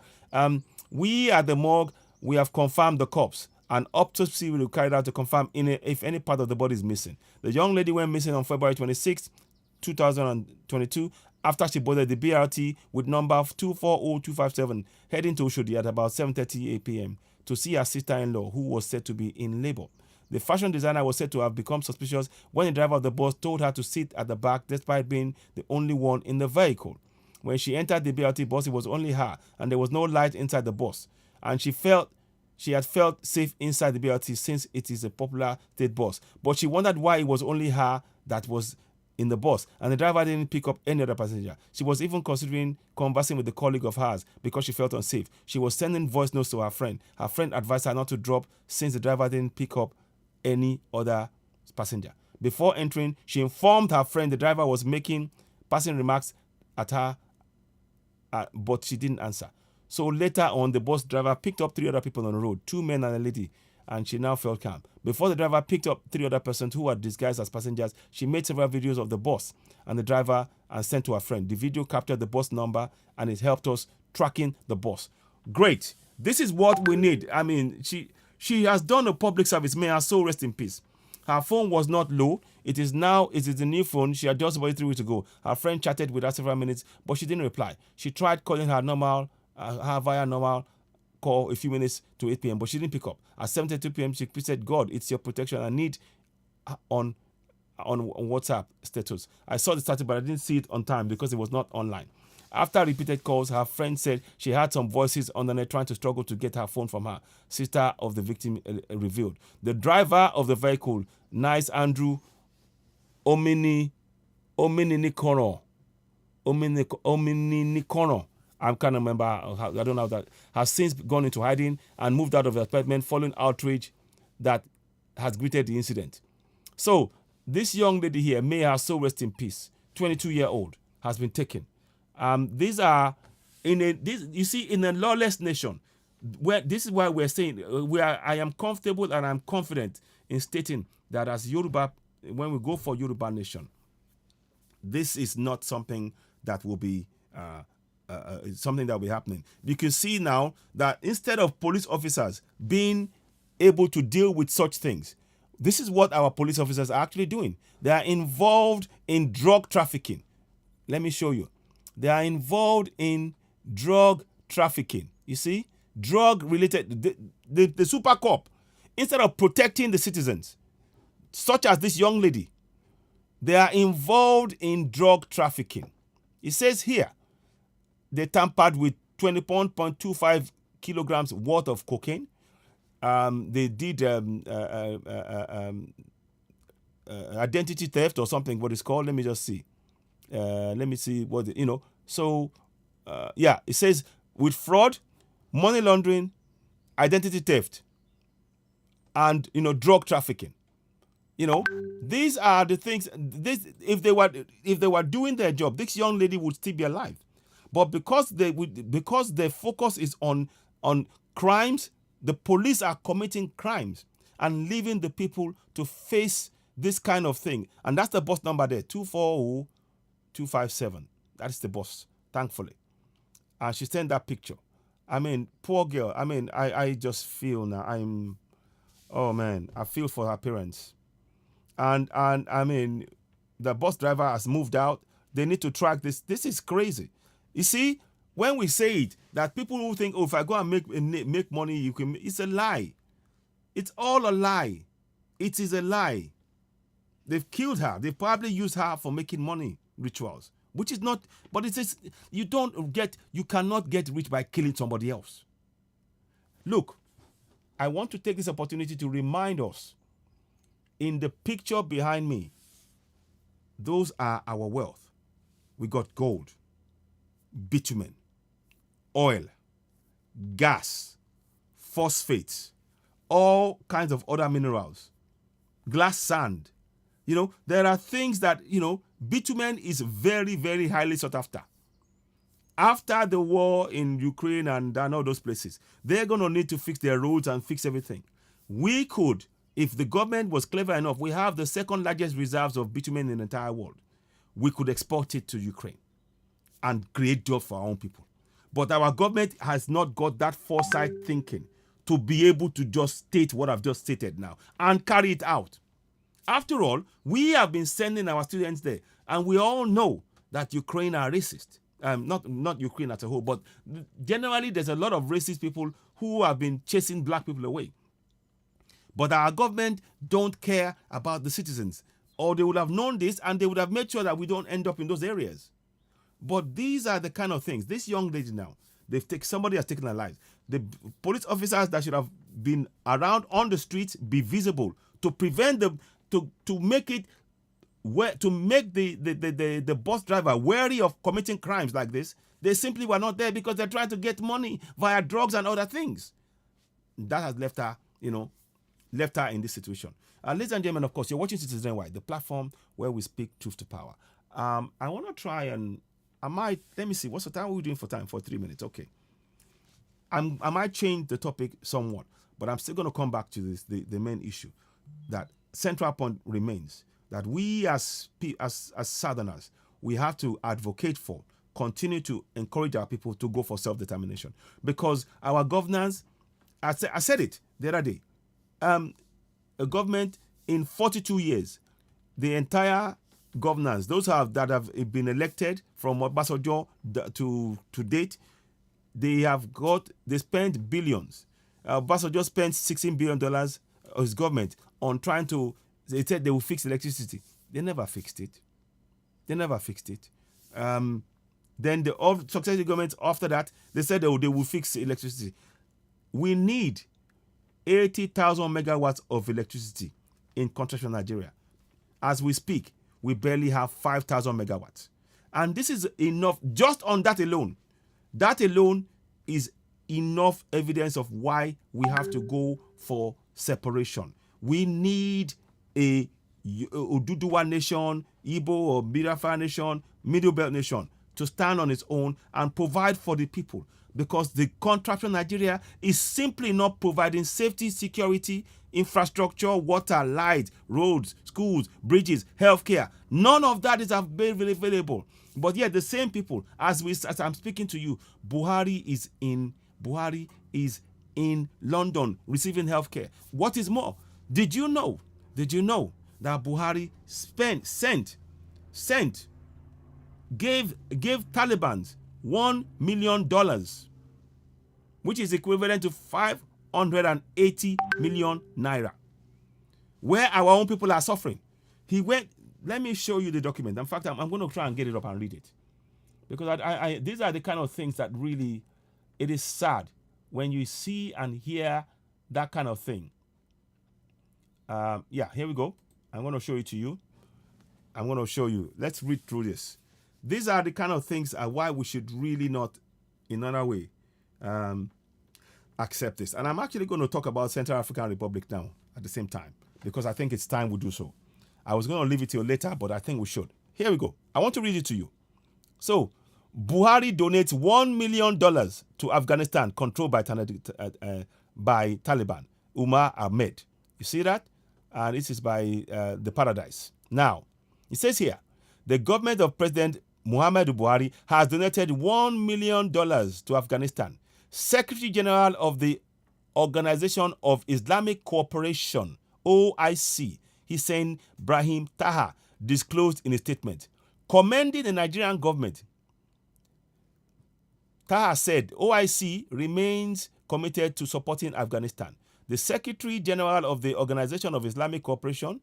We at the morgue, we have confirmed the corpse. An autopsy will be carried out to confirm if any part of the body is missing. The young lady went missing on February 26, 2022, after she boarded the BRT with number 240257, heading to Oshodi at about 7:30 p.m. to see her sister-in-law, who was said to be in labor. The fashion designer was said to have become suspicious when the driver of the bus told her to sit at the back despite being the only one in the vehicle. When she entered the BRT bus, it was only her, and there was no light inside the bus. And she had felt safe inside the BRT since it is a popular state bus. But she wondered why it was only her that was in the bus, and the driver didn't pick up any other passenger. She was even considering conversing with a colleague of hers because she felt unsafe. She was sending voice notes to her friend. Her friend advised her not to drop since the driver didn't pick up any other passenger. Before entering, she informed her friend the driver was making passing remarks at her, but she didn't answer. So later on, the bus driver picked up 3 other people on the road, 2 men and a lady, and she now felt calm. Before the driver picked up 3 other persons who were disguised as passengers, she made several videos of the bus and the driver and sent to her friend. The video captured the bus number, and it helped us tracking the bus. Great. This is what we need. I mean, she has done a public service. May her soul rest in peace. Her phone was not low. It is a new phone. She had just bought it 3 weeks ago. Her friend chatted with her several minutes, but she didn't reply. She tried calling her via normal call a few minutes to 8 p.m., but she didn't pick up. At 7:32 p.m., she said, God, it's your protection. I need on WhatsApp status. I saw the status, but I didn't see it on time because it was not online. After repeated calls, her friend said she heard some voices on the net trying to struggle to get her phone from her. Sister of the victim revealed. The driver of the vehicle, Nice Andrew Omini Nikono, I can't remember, I don't know that, has since gone into hiding and moved out of the apartment following outrage that has greeted the incident. So, this young lady here, may her soul rest in peace, 22-year-old, has been taken. These are, in a lawless nation, where this is why we're saying, I am comfortable and I'm confident in stating that as Yoruba, when we go for Yoruba nation, this is not something that will be something that will be happening. You can see now that instead of police officers being able to deal with such things, this is what our police officers are actually doing. They are involved in drug trafficking. Let me show you. They are involved in drug trafficking. You see? Drug-related. The super cop, instead of protecting the citizens, such as this young lady, they are involved in drug trafficking. It says here, they tampered with 21.25 kilograms worth of cocaine. They did identity theft or something, what it's called. Let me just see. Let me see what, So, it says with fraud, money laundering, identity theft, and, drug trafficking. These are the things. If they were doing their job, this young lady would still be alive. But because their focus is on crimes, the police are committing crimes and leaving the people to face this kind of thing. And that's the bus number there, 240257. That is the bus, thankfully. And she sent that picture. I mean, poor girl. I mean, I just feel now, oh man, I feel for her parents. And I mean, the bus driver has moved out. They need to track this. This is crazy. You see, when we say it, that people who think, oh, if I go and make money, you can. It's a lie. It's all a lie. It is a lie. They've killed her. They've probably used her for making money rituals, which is not. But it says you cannot get rich by killing somebody else. Look, I want to take this opportunity to remind us. In the picture behind me, those are our wealth. We got gold, bitumen, oil, gas, phosphates, all kinds of other minerals, glass sand. You know, there are things that, bitumen is very, very highly sought after. After the war in Ukraine and all those places, they're going to need to fix their roads and fix everything. We could, if the government was clever enough, we have the second largest reserves of bitumen in the entire world. We could export it to Ukraine and create jobs for our own people. But our government has not got that foresight thinking to be able to just state what I've just stated now and carry it out. After all, we have been sending our students there, and we all know that Ukraine are racist. Not Ukraine as a whole, but generally there's a lot of racist people who have been chasing black people away. But our government don't care about the citizens, or they would have known this and they would have made sure that we don't end up in those areas. But these are the kind of things. This young lady now, somebody has taken her life. The police officers that should have been around on the streets be visible to prevent them, to make it, to make the bus driver wary of committing crimes like this. They simply were not there because they're trying to get money via drugs and other things. That has left her, in this situation. Ladies and gentlemen, of course, you're watching Citizen White, the platform where we speak truth to power. I want to try and let me see, what's the time? What are we doing for time? For 3 minutes, okay. I might change the topic somewhat, but I'm still going to come back to this, the main issue. That central point remains that we as Southerners, we have to advocate for, continue to encourage our people to go for self-determination. Because our governance, I said it the other day, a government in 42 years, the entire governance, those that have been elected from Obasanjo to date, they spent billions. Obasanjo spent $16 billion of his government on trying to, they said they will fix electricity. They never fixed it. Then the successive governments after that, they said they will fix electricity. We need 80,000 megawatts of electricity in construction Nigeria. As we speak, we barely have 5,000 megawatts. And this is enough, just on that alone. That alone is enough evidence of why we have to go for separation. We need a Oduduwa nation, Igbo or Biafra nation, Middle Belt nation to stand on its own and provide for the people. Because the contraction Nigeria is simply not providing safety, security, infrastructure, water, light, roads, schools, bridges, healthcare. None of that is available. But yet the same people, as I'm speaking to you, Buhari is in London receiving healthcare. What is more, did you know that Buhari gave Taliban $1 million, which is equivalent to 580 million naira, where our own people are suffering. He went, let me show you the document. In fact, I'm going to try and get it up and read it. Because these are the kind of things that really, it is sad when you see and hear that kind of thing. Here we go. I'm going to show it to you. I'm going to show you. Let's read through this. These are the kind of things why we should really not, in another way, accept this. And I'm actually going to talk about Central African Republic now at the same time, because I think it's time we do so. I was going to leave it till later, but I think we should. Here we go. I want to read it to you. So, Buhari donates $1 million to Afghanistan controlled by Taliban. Umar Ahmed. You see that? And this is by The Paradise. Now, it says here, the government of President Muhammadu Buhari has donated $1 million to Afghanistan, Secretary General of the Organization of Islamic Cooperation, OIC, Hussein Brahim Taha, disclosed in a statement. Commending the Nigerian government, Taha said OIC remains committed to supporting Afghanistan. The Secretary General of the Organization of Islamic Cooperation,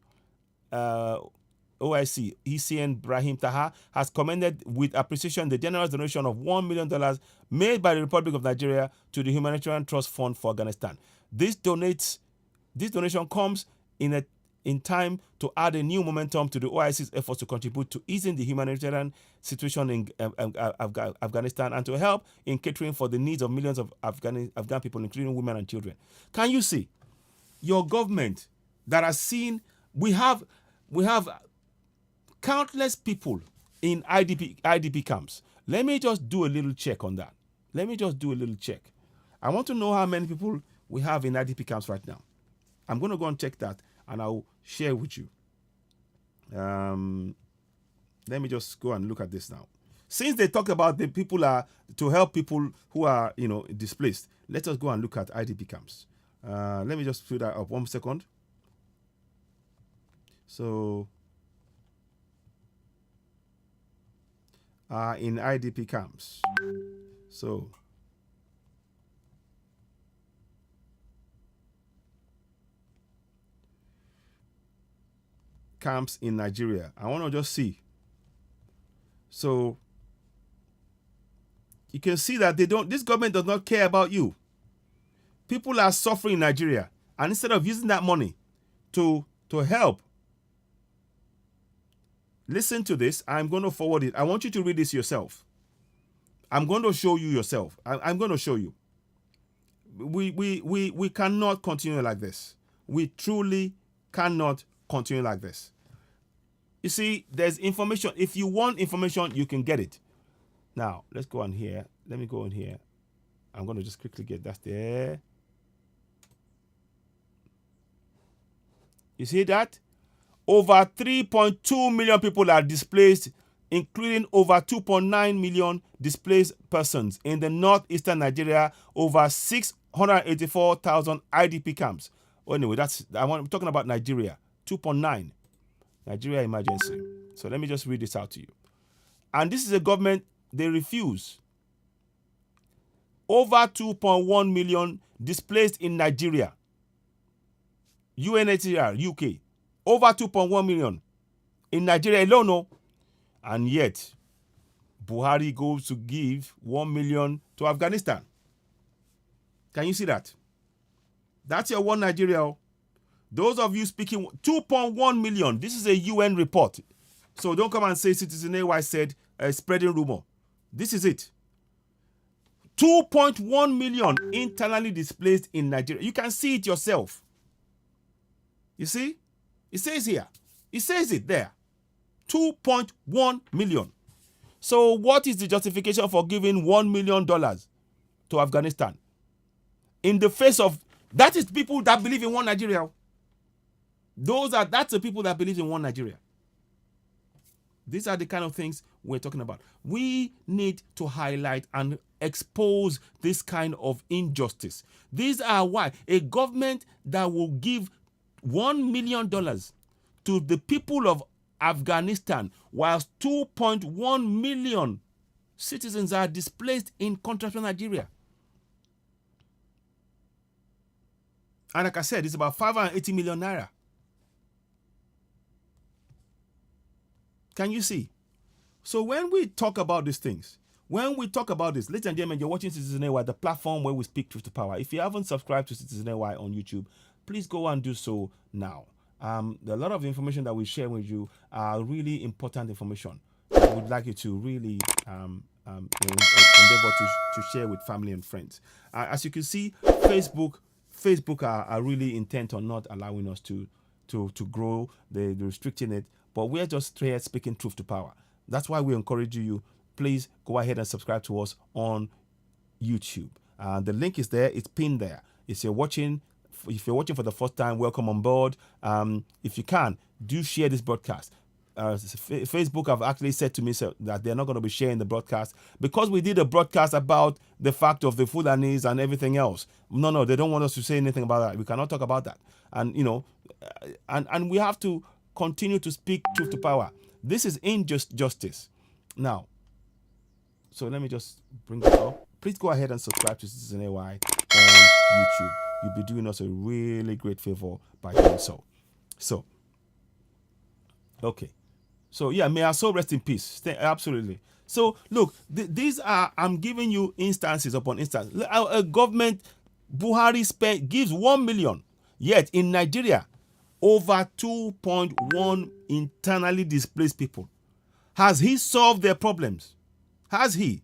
OIC, Hussein Brahim Taha, has commended with appreciation the generous donation of $1 million made by the Republic of Nigeria to the Humanitarian Trust Fund for Afghanistan. This donation comes in time to add a new momentum to the OIC's efforts to contribute to easing the humanitarian situation in Afghanistan and to help in catering for the needs of millions of Afghan people, including women and children. Can you see your government that has seen we have countless people in IDP camps? Let me just do a little check on that. I want to know how many people we have in IDP camps right now. I'm going to go and check that, and I'll share with you. Let me just go and look at this now. Since they talk about the people are to help people who are displaced, let us go and look at IDP camps. Let me just fill that up 1 second. So, in IDP camps. So, camps in Nigeria. I want to just see. So, you can see that this government does not care about you. People are suffering in Nigeria, and instead of using that money to help, listen to this. I'm going to forward it. I want you to read this yourself. I'm going to show you yourself. I'm going to show you. We cannot continue like this. We truly cannot continue like this. You see, there's information. If you want information, you can get it. Now, let's go on here. Let me go on here. I'm going to just quickly get that there. You see that? Over 3.2 million people are displaced, including over 2.9 million displaced persons in the northeastern Nigeria, over 684,000 IDP camps. Well, anyway, I'm talking about Nigeria. 2.9. Nigeria emergency. So let me just read this out to you. And this is a government, they refuse. Over 2.1 million displaced in Nigeria. UNHCR, UK. Over 2.1 million in Nigeria alone. No? And yet, Buhari goes to give 1 million to Afghanistan. Can you see that? That's your one Nigeria. Those of you speaking, 2.1 million. This is a UN report. So don't come and say Citizen AY said spreading rumor. This is it. 2.1 million internally displaced in Nigeria. You can see it yourself. You see? It says here. It says it there. 2.1 million. So what is the justification for giving $1 million to Afghanistan? In the face of, that is people that believe in one Nigeria. That's the people that believe in one Nigeria. These are the kind of things we're talking about. We need to highlight and expose this kind of injustice. These are why a government that will give $1 million to the people of Afghanistan, whilst 2.1 million citizens are displaced in contrast to Nigeria. And like I said, it's about 580 million naira. Can you see? So when we talk about these things, when we talk about this, ladies and gentlemen, you're watching Citizen AY, the platform where we speak truth to power. If you haven't subscribed to Citizen AY on YouTube, please go and do so now. A lot of the information that we share with you are really important information. I would like you to really endeavor to share with family and friends. As you can see, Facebook are really intent on not allowing us to grow. They're restricting it. But we're just here speaking truth to power. That's why we encourage you, please go ahead and subscribe to us on YouTube. The link is there. It's pinned there. If you're watching for the first time, welcome on board. If you can, do share this broadcast. Facebook have actually said to me that they're not going to be sharing the broadcast because we did a broadcast about the fact of the Fulanis and everything else. No, they don't want us to say anything about that. We cannot talk about that. And, and we have to continue to speak truth to power. This is injustice. Now, so let me just bring it up. Please go ahead and subscribe to Citizen AY on YouTube. You'll be doing us a really great favor by doing so. Okay. So, yeah, may our soul rest in peace. Absolutely. So, look, these are, I'm giving you instances upon instances. A government, Buhari gives 1 million. Yet, in Nigeria, over 2.1 internally displaced people. Has he solved their problems? Has he?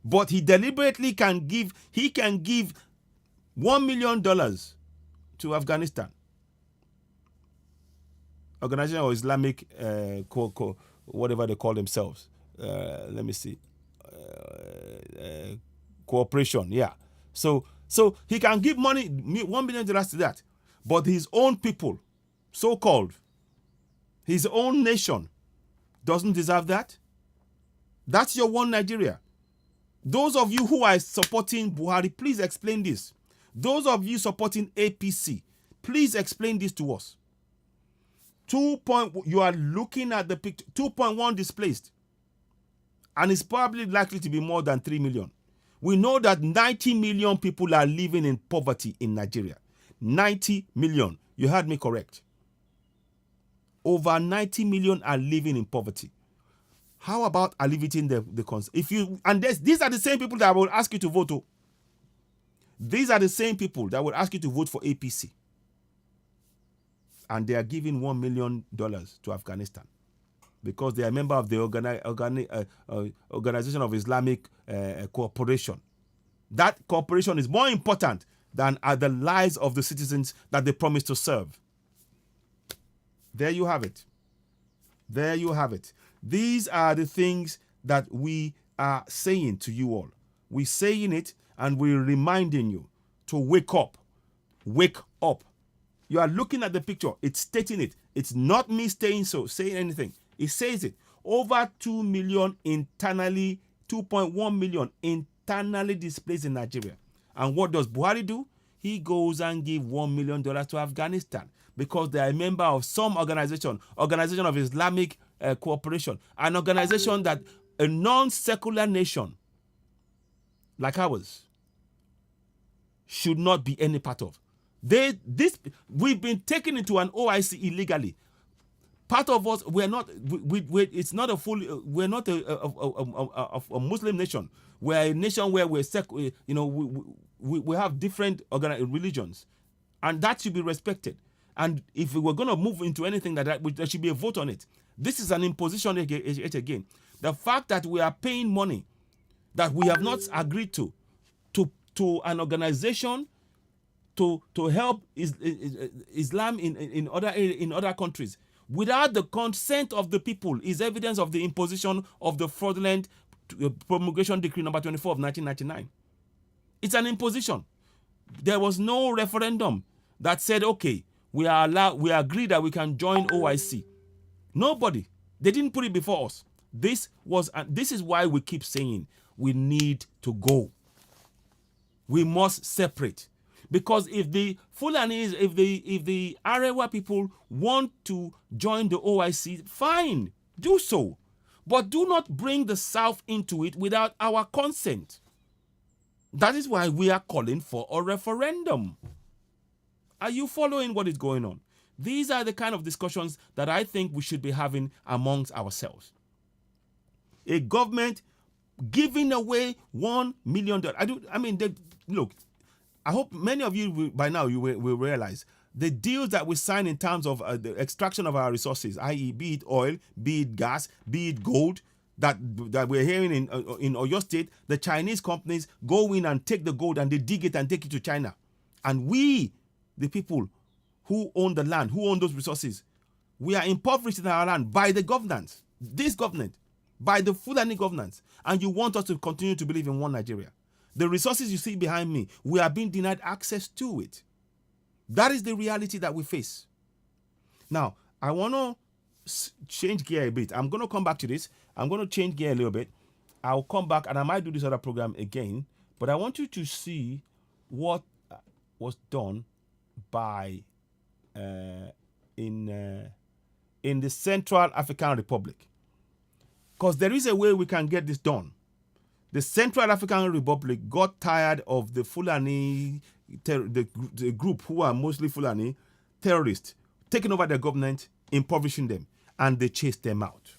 But he deliberately can give $1 million to Afghanistan. Organization of Islamic, whatever they call themselves. Let me see. Cooperation, yeah. So he can give money, $1 million to that. But his own people, so-called, his own nation, doesn't deserve that. That's your one Nigeria. Those of you who are supporting Buhari, please explain this. Those of you supporting APC, please explain this to us. You are looking at the picture, 2.1 displaced. And it's probably likely to be more than 3 million. We know that 90 million people are living in poverty in Nigeria. 90 million. You heard me correct. Over 90 million are living in poverty. How about alleviating the cons? These are the same people that will ask you to vote. These are the same people that will ask you to vote for APC. And they are giving $1 million to Afghanistan because they are a member of the Organization of Islamic Cooperation. That cooperation is more important than the lives of the citizens that they promise to serve. There you have it. There you have it. These are the things that we are saying to you all. We're saying it and we're reminding you to wake up. Wake up. You are looking at the picture. It's stating it. It's not me saying anything. It says it. Over 2 million internally, 2.1 million internally displaced in Nigeria. And what does Buhari do? He goes and gives $1 million to Afghanistan because they are a member of some Organization of Islamic Cooperation, an organization that a non-secular nation like ours should not be any part of. We've been taken into an OIC illegally. Part of us, we're not. It's not a full. We're not a Muslim nation. We're a nation where we have different religions, and that should be respected. And if we were going to move into anything like that, there should be a vote on it. This is an imposition again. The fact that we are paying money that we have not agreed to an organization to help Islam in other countries without the consent of the people is evidence of the imposition of the fraudulent promulgation decree number 24 of 1999. It's an imposition. There was no referendum that said, okay, we agree that we can join OIC. Nobody. They didn't put it before us. This is why we keep saying we need to go. We must separate. Because if the Fulanis, if the Arewa people want to join the OIC, fine, do so. But do not bring the South into it without our consent. That is why we are calling for a referendum. Are you following what is going on? These are the kind of discussions that I think we should be having amongst ourselves. A government giving away $1 million. Look, I hope many of you by now will realize the deals that we sign in terms of the extraction of our resources, i.e. be it oil, be it gas, be it gold, that we're hearing in Oyo State, the Chinese companies go in and take the gold and they dig it and take it to China. And we, the people who own the land, who own those resources, we are impoverished in our land by the governance, this government, by the Fulani governance. And you want us to continue to believe in one Nigeria. The resources you see behind me, we are being denied access to it. That is the reality that we face. Now, I want to change gear a bit. I'm going to come back to this. I'm going to change gear a little bit. I'll come back and I might do this other program again. But I want you to see what was done by in the Central African Republic. Because there is a way we can get this done. The Central African Republic got tired of the Fulani, the group who are mostly Fulani terrorists, taking over their government, impoverishing them, and they chased them out.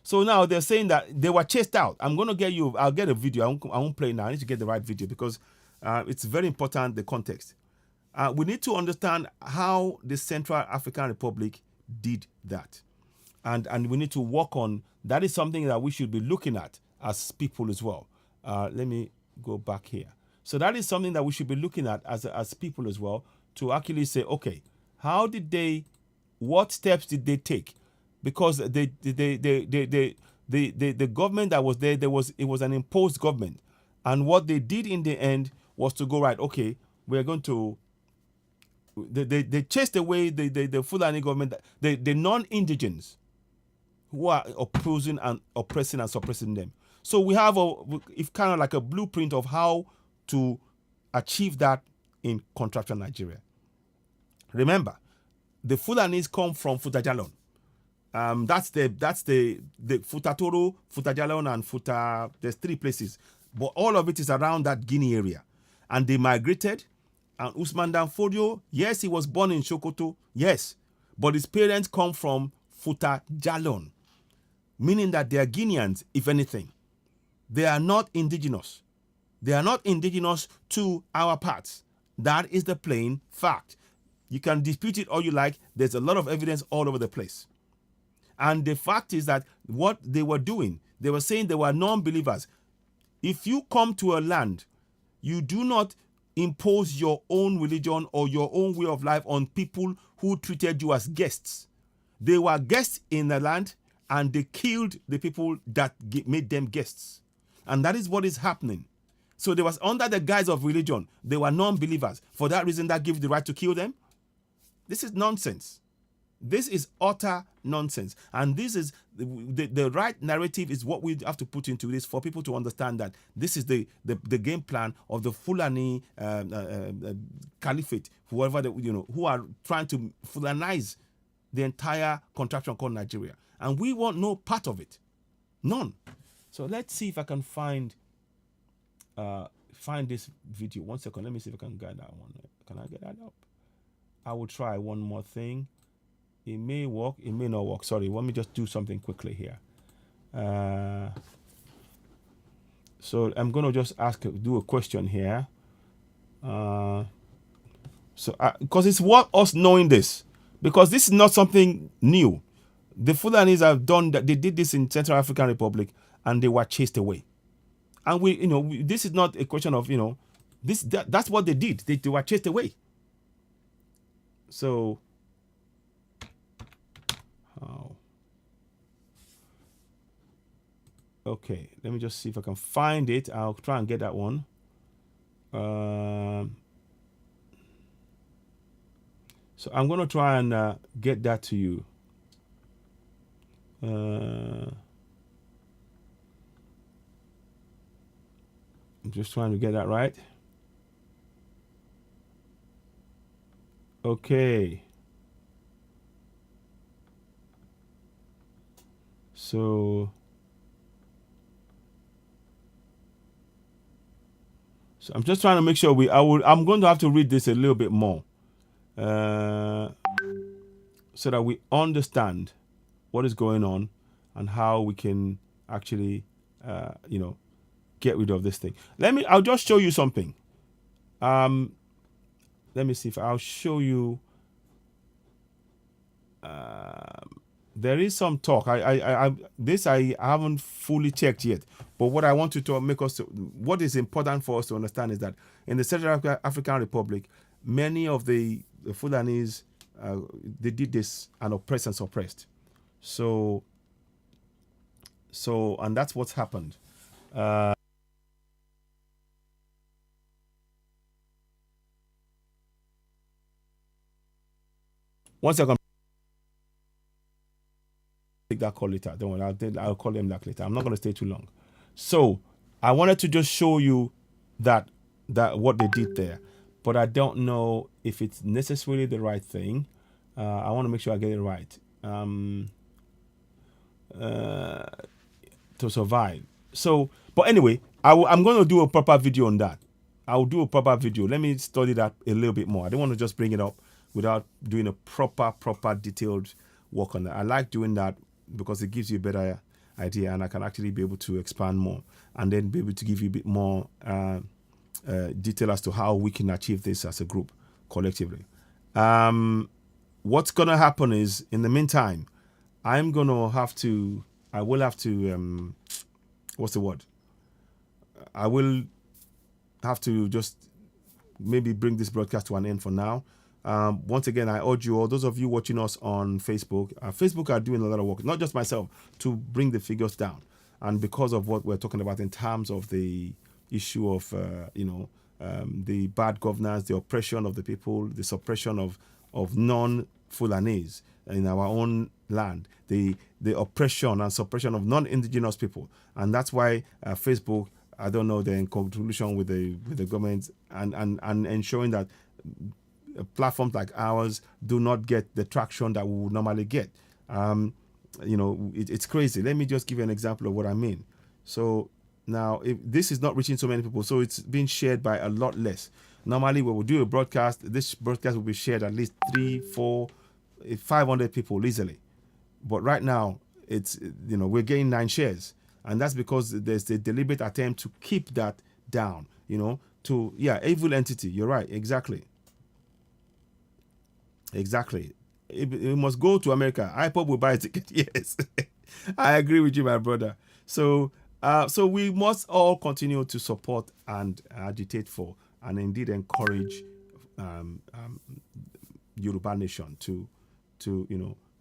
So now they're saying that they were chased out. I'm going to get you, I'll get a video. I won't play it now. I need to get the right video because it's very important, the context. We need to understand how the Central African Republic did that. And we need to work on, that is something that we should be looking at as people as well. Let me go back here. So that is something that we should be looking at as people as well, to actually say, okay, how did they, what steps did they take? Because the government that was there, it was an imposed government. And what they did in the end was to go, right, okay, we're going to, they chased away the Fulani government, the non-indigens who are oppressing and suppressing them. So we have it's kind of like a blueprint of how to achieve that in contractual Nigeria. Remember, the Fulanis come from Futajalon. That's the Futatoro, Futajalon, and Futa. There's 3 places, but all of it is around that Guinea area, and they migrated. And Usman Dan Fodio, yes, he was born in Sokoto, yes, but his parents come from Futajalon, meaning that they are Guineans, if anything. They are not indigenous. They are not indigenous to our parts. That is the plain fact. You can dispute it all you like. There's a lot of evidence all over the place. And the fact is that what they were doing, they were saying they were non-believers. If you come to a land, you do not impose your own religion or your own way of life on people who treated you as guests. They were guests in the land and they killed the people that made them guests. And that is what is happening. So they was under the guise of religion. They were non-believers. For that reason, that gives the right to kill them. This is nonsense. This is utter nonsense. And this is the right narrative is what we have to put into this for people to understand that this is the game plan of the Fulani caliphate, whoever who are trying to Fulanize the entire contraption called Nigeria. And we want no part of it. None. So let's see if I can find this video. 1 second. Let me see if I can get that one. Can I get that up? I will try one more thing. It may work, it may not work. Sorry, let me just do something quickly here. So I'm going to just do a question here. Because it's worth us knowing this. Because this is not something new. The Fulanis have done that. They did this in Central African Republic and they were chased away. And this is not a question of, that's what they did. They were chased away. So, okay, let me just see if I can find it. I'll try and get that one. So I'm going to try and get that to you. I'm just trying to get that right. Okay. So I'm just trying to make sure I'm going to have to read this a little bit more so that we understand what is going on and how we can actually get rid of this thing. I'll just show you something. Let me see if I'll show you. There is some talk. I haven't fully checked yet. But what I want to make us, what is important for us to understand is that in the Central African Republic, many of the Fulanis, they did this and oppressed and suppressed. So, and that's what's happened. One second. take that call later. Don't worry, I'll call them back later. I'm not going to stay too long. So I wanted to just show you that what they did there, but I don't know if it's necessarily the right thing. I want to make sure I get it right to survive. So, but anyway, I'm going to do a proper video on that. I will do a proper video. Let me study that a little bit more. I don't want to just bring it up without doing a proper detailed work on that. I like doing that because it gives you a better idea, and I can actually be able to expand more and then be able to give you a bit more detail as to how we can achieve this as a group collectively. What's going to happen is, in the meantime, I will have to, what's the word? I will have to just maybe bring this broadcast to an end for now. Once again, I urge you all, those of you watching us on Facebook, Facebook are doing a lot of work, not just myself, to bring the figures down. And because of what we're talking about in terms of the issue of, the bad governance, the oppression of the people, the suppression of non-Fulanese in our own land, the oppression and suppression of non-indigenous people. And that's why Facebook, I don't know, they're in conclusion with the government and ensuring that platforms like ours do not get the traction that we would normally get. It's crazy. Let me just give you an example of what I mean. So now, if this is not reaching so many people, so it's being shared by a lot less. Normally, when we do a broadcast, this broadcast will be shared at least 300, 400, 500 people easily. But right now, it's we're getting 9 shares. And that's because there's a deliberate attempt to keep that down, evil entity. You're right. Exactly. It must go to America. IPOP will buy a ticket. Yes. I agree with you, my brother. So we must all continue to support and agitate for, and indeed encourage Yoruba Nation to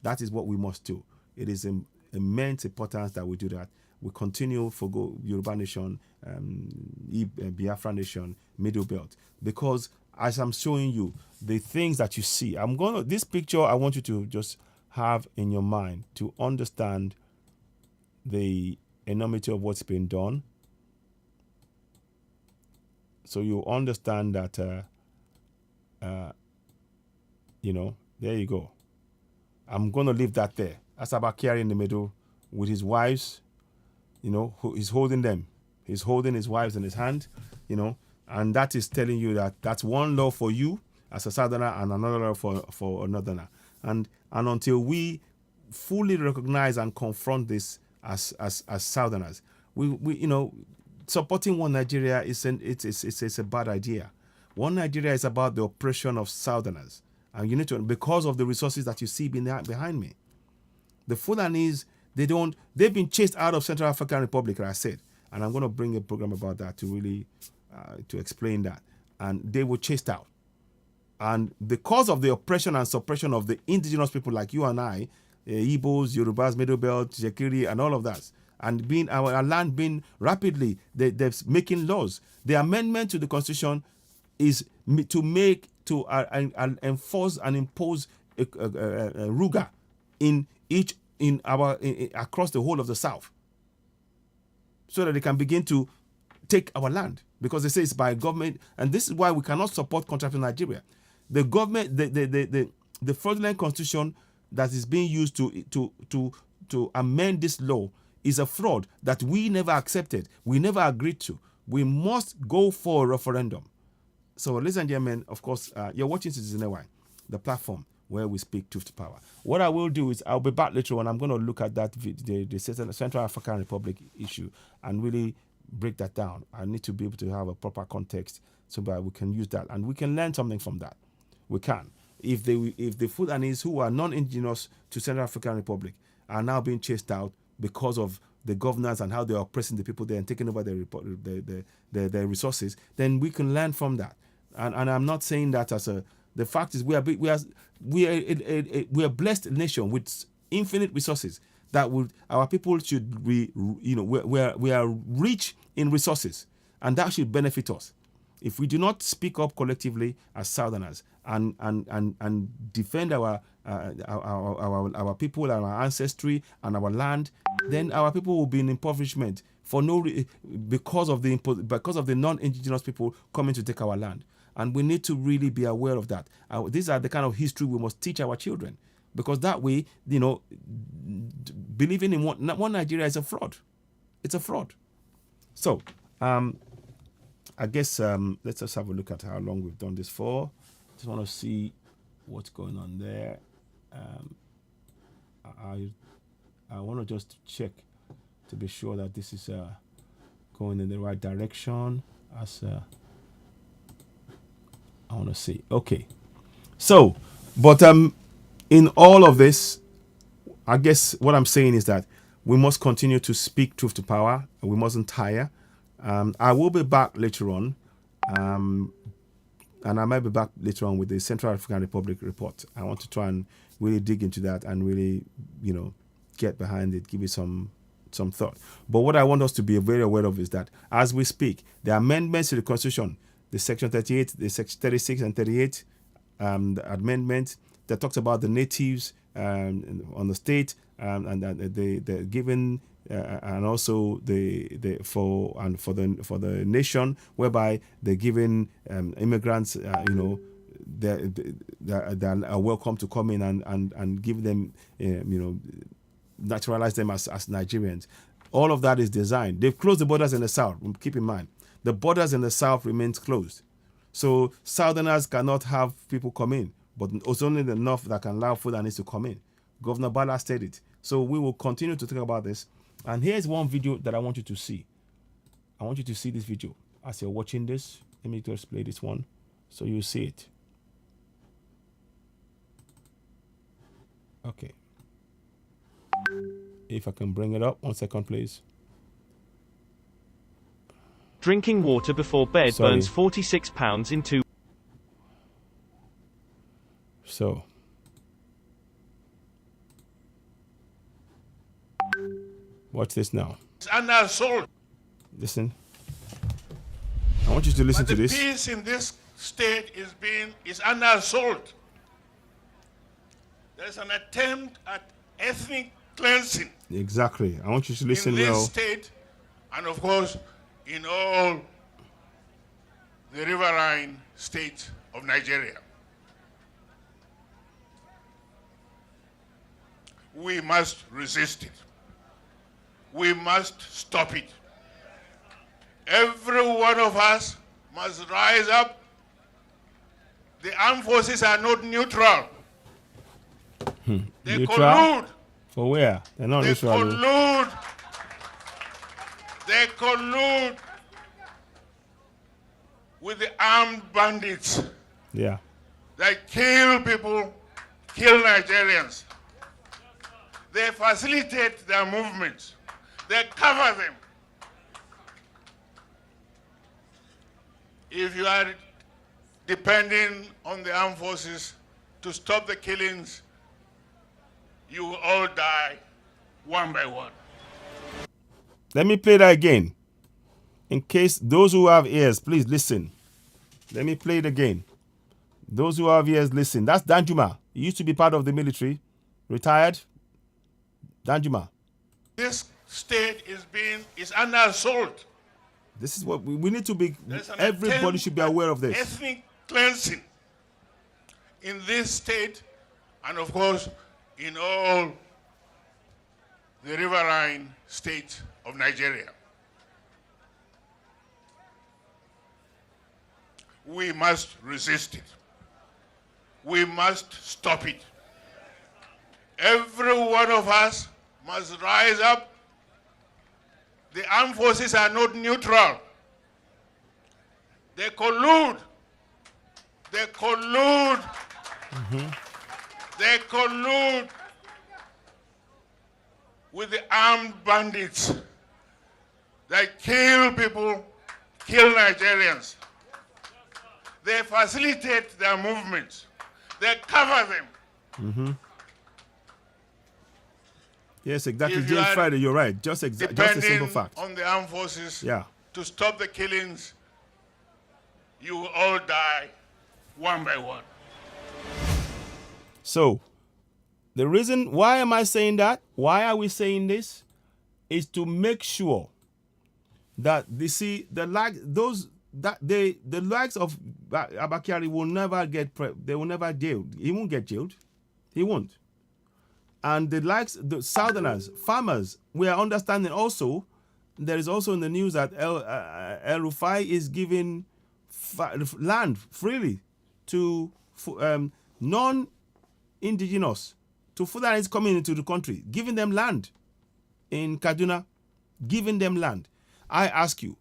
that is what we must do. It is immense importance that we do that. We continue for Yoruba Nation, Biafra Nation, Middle Belt, because as I'm showing you the things that you see, this picture I want you to just have in your mind to understand the enormity of what's been done. So you understand that, there you go. I'm going to leave that there. That's Abba Kyari in the middle with his wives. He's holding them. He's holding his wives in his hand, and that is telling you that that's one law for you as a Southerner and another law for a Northerner. And until we fully recognize and confront this as Southerners, we supporting one Nigeria it's a bad idea. One Nigeria is about the oppression of Southerners, and you need to, because of the resources that you see behind me. The Fulanese, they've been chased out of Central African Republic, like I said, and I'm going to bring a program about that to really to explain that. And they were chased out, and because of the oppression and suppression of the indigenous people like you and I, Igbos, Yorubas, Middle Belt, Jekiri, and all of that, and being our land being rapidly they're making laws. The amendment to the Constitution is to enforce and impose a ruga across the whole of the South, so that they can begin to take our land, because they say it's by government, and this is why we cannot support contract in Nigeria. The government, the fraudulent constitution that is being used to amend this law is a fraud that we never accepted, we never agreed to. We must go for a referendum. So, ladies and gentlemen, of course, you're watching Citizen AY, the platform where we speak truth to power. What I will do is I'll be back later on. I'm going to look at that the Central African Republic issue and really break that down. I need to be able to have a proper context so that we can use that and we can learn something from that. We can. If the Fulanese who are non-indigenous to Central African Republic are now being chased out because of the governors and how they are oppressing the people there and taking over their resources, then we can learn from that. And I'm not saying that as the fact is we are a blessed nation with infinite resources that our people should be, we are rich in resources, and that should benefit us. If we do not speak up collectively as Southerners and defend our people and our ancestry and our land, then our people will be in impoverishment for because of the non-indigenous people coming to take our land. And we need to really be aware of that. These are the kind of history we must teach our children, because that way, believing in one Nigeria is a fraud. It's a fraud. So, I guess let's just have a look at how long we've done this for. Just want to see what's going on there. I want to just check to be sure that this is going in the right direction. I want to see. Okay. So, but in all of this, I guess what I'm saying is that we must continue to speak truth to power. We mustn't tire. I will be back later on, and I might be back later on with the Central African Republic report. I want to try and really dig into that and really, get behind it, give it some thought. But what I want us to be very aware of is that as we speak, the amendments to the Constitution, the Section 38, the Section 36 and 38, the amendment that talks about the natives on the state, and the given, and also for the nation, whereby they're giving immigrants, that are welcome to come in and give them, naturalize them as Nigerians. All of that is designed. They've closed the borders in the south. Keep in mind, the borders in the south remains closed. So Southerners cannot have people come in, but it's only enough that can allow Fulanis to come in. Governor Bala said it. So we will continue to talk about this. And here's one video that I want you to see. I want you to see this video as you're watching this. Let me just play this one so you see it. Okay. If I can bring it up, 1 second, please. Drinking water before bed burns 46 pounds in 2. So. Watch this now. It's under assault. Listen. I want you to listen to this. The peace in this state is under assault. There's an attempt at ethnic cleansing. Exactly. I want you to listen well. In this state, and of course, in all the riverine states of Nigeria. We must resist it. We must stop it. Every one of us must rise up. The armed forces are not neutral. They neutral? collude. For where? They're not neutral. Collude. They collude with the armed bandits. Yeah. They kill people, kill Nigerians. They facilitate their movements. They cover them. If you are depending on the armed forces to stop the killings, you will all die one by one. Let me play that again. In case those who have ears, please listen. Let me play it again. Those who have ears, listen. That's Danjuma. He used to be part of the military. Retired. Danjuma. This state is under assault. This is what we need to be. Everybody should be aware of this. Ethnic cleansing in this state, and of course, in all the riverine states of Nigeria. We must resist it. We must stop it. Every one of us must rise up. The armed forces are not neutral. They collude. They collude. They collude with the armed bandits. They kill people, kill Nigerians. They facilitate their movements. They cover them. Yes, exactly. James Friday, you're right. Just a simple fact. On the armed forces to stop the killings, you will all die one by one. So, the reason why am I saying that? Why are we saying this? Is to make sure that the likes of Abba Kyari will never they will never jailed. He won't get jailed. He won't. And the Southerners, farmers, we are understanding also. There is also in the news that El Rufai is giving land freely to non-indigenous, to Fulanis coming into the country, giving them land in Kaduna, giving them land. I ask you,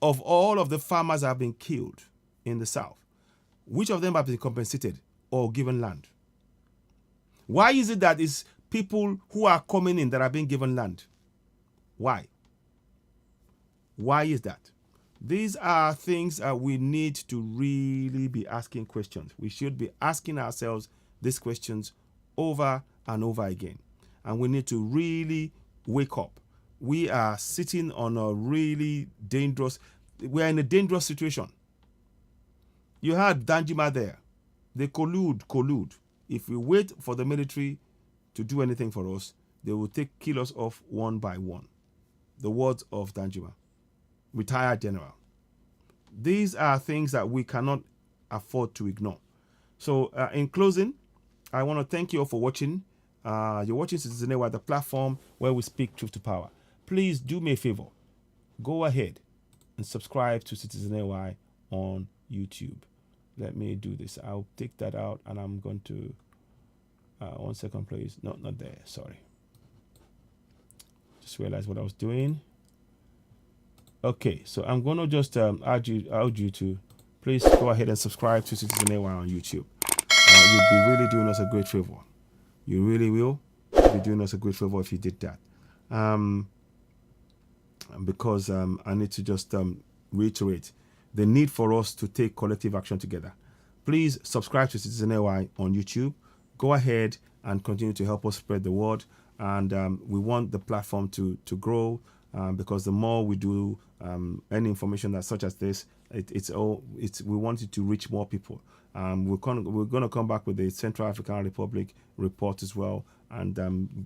of all of the farmers that have been killed in the South, which of them have been compensated or given land? Why is it that it's people who are coming in that are being given land? Why? Why is that? These are things that we need to really be asking questions. We should be asking ourselves these questions over and over again. And we need to really wake up. We are sitting on a really dangerous, we're in a dangerous situation. You had Danjuma there. They collude. If we wait for the military to do anything for us, they will kill us off one by one. The words of Danjuma, retired general. These are things that we cannot afford to ignore. So in closing, I want to thank you all for watching. You're watching Citizen NDLEA, the platform where we speak truth to power. Please do me a favor. Go ahead and subscribe to Citizen NDLEA on YouTube. Let me do this. I'll take that out and I'm going to... 1 second, please. No, not there. Sorry. Just realized what I was doing. Okay, so I'm going to just urge you to please go ahead and subscribe to Citizen NDLEA on YouTube. You'll be really doing us a great favor. You really will be doing us a great favor if you did that. Because I need to just reiterate the need for us to take collective action together. Please subscribe to Citizen NDLEA on YouTube. Go ahead and continue to help us spread the word. And we want the platform to grow because the more we do any information that's such as this, we want it to reach more people. We're going to come back with the Central African Republic report as well and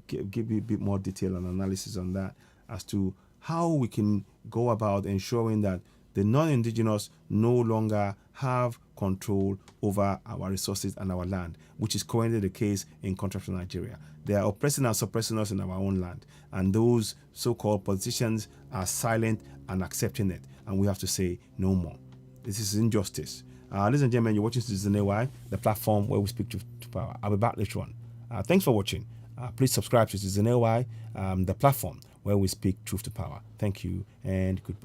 give you a bit more detail and analysis on that as to how we can go about ensuring that the non-indigenous no longer have control over our resources and our land, which is currently the case in contrast to Nigeria. They are oppressing and suppressing us in our own land, and those so-called politicians are silent and accepting it, and we have to say no more. This is injustice. Ladies and gentlemen, you're watching Citizen NDLEA, the platform where we speak to power. I'll be back later on. Thanks for watching. Please subscribe to Citizen NDLEA, the platform where we speak truth to power. Thank you and goodbye.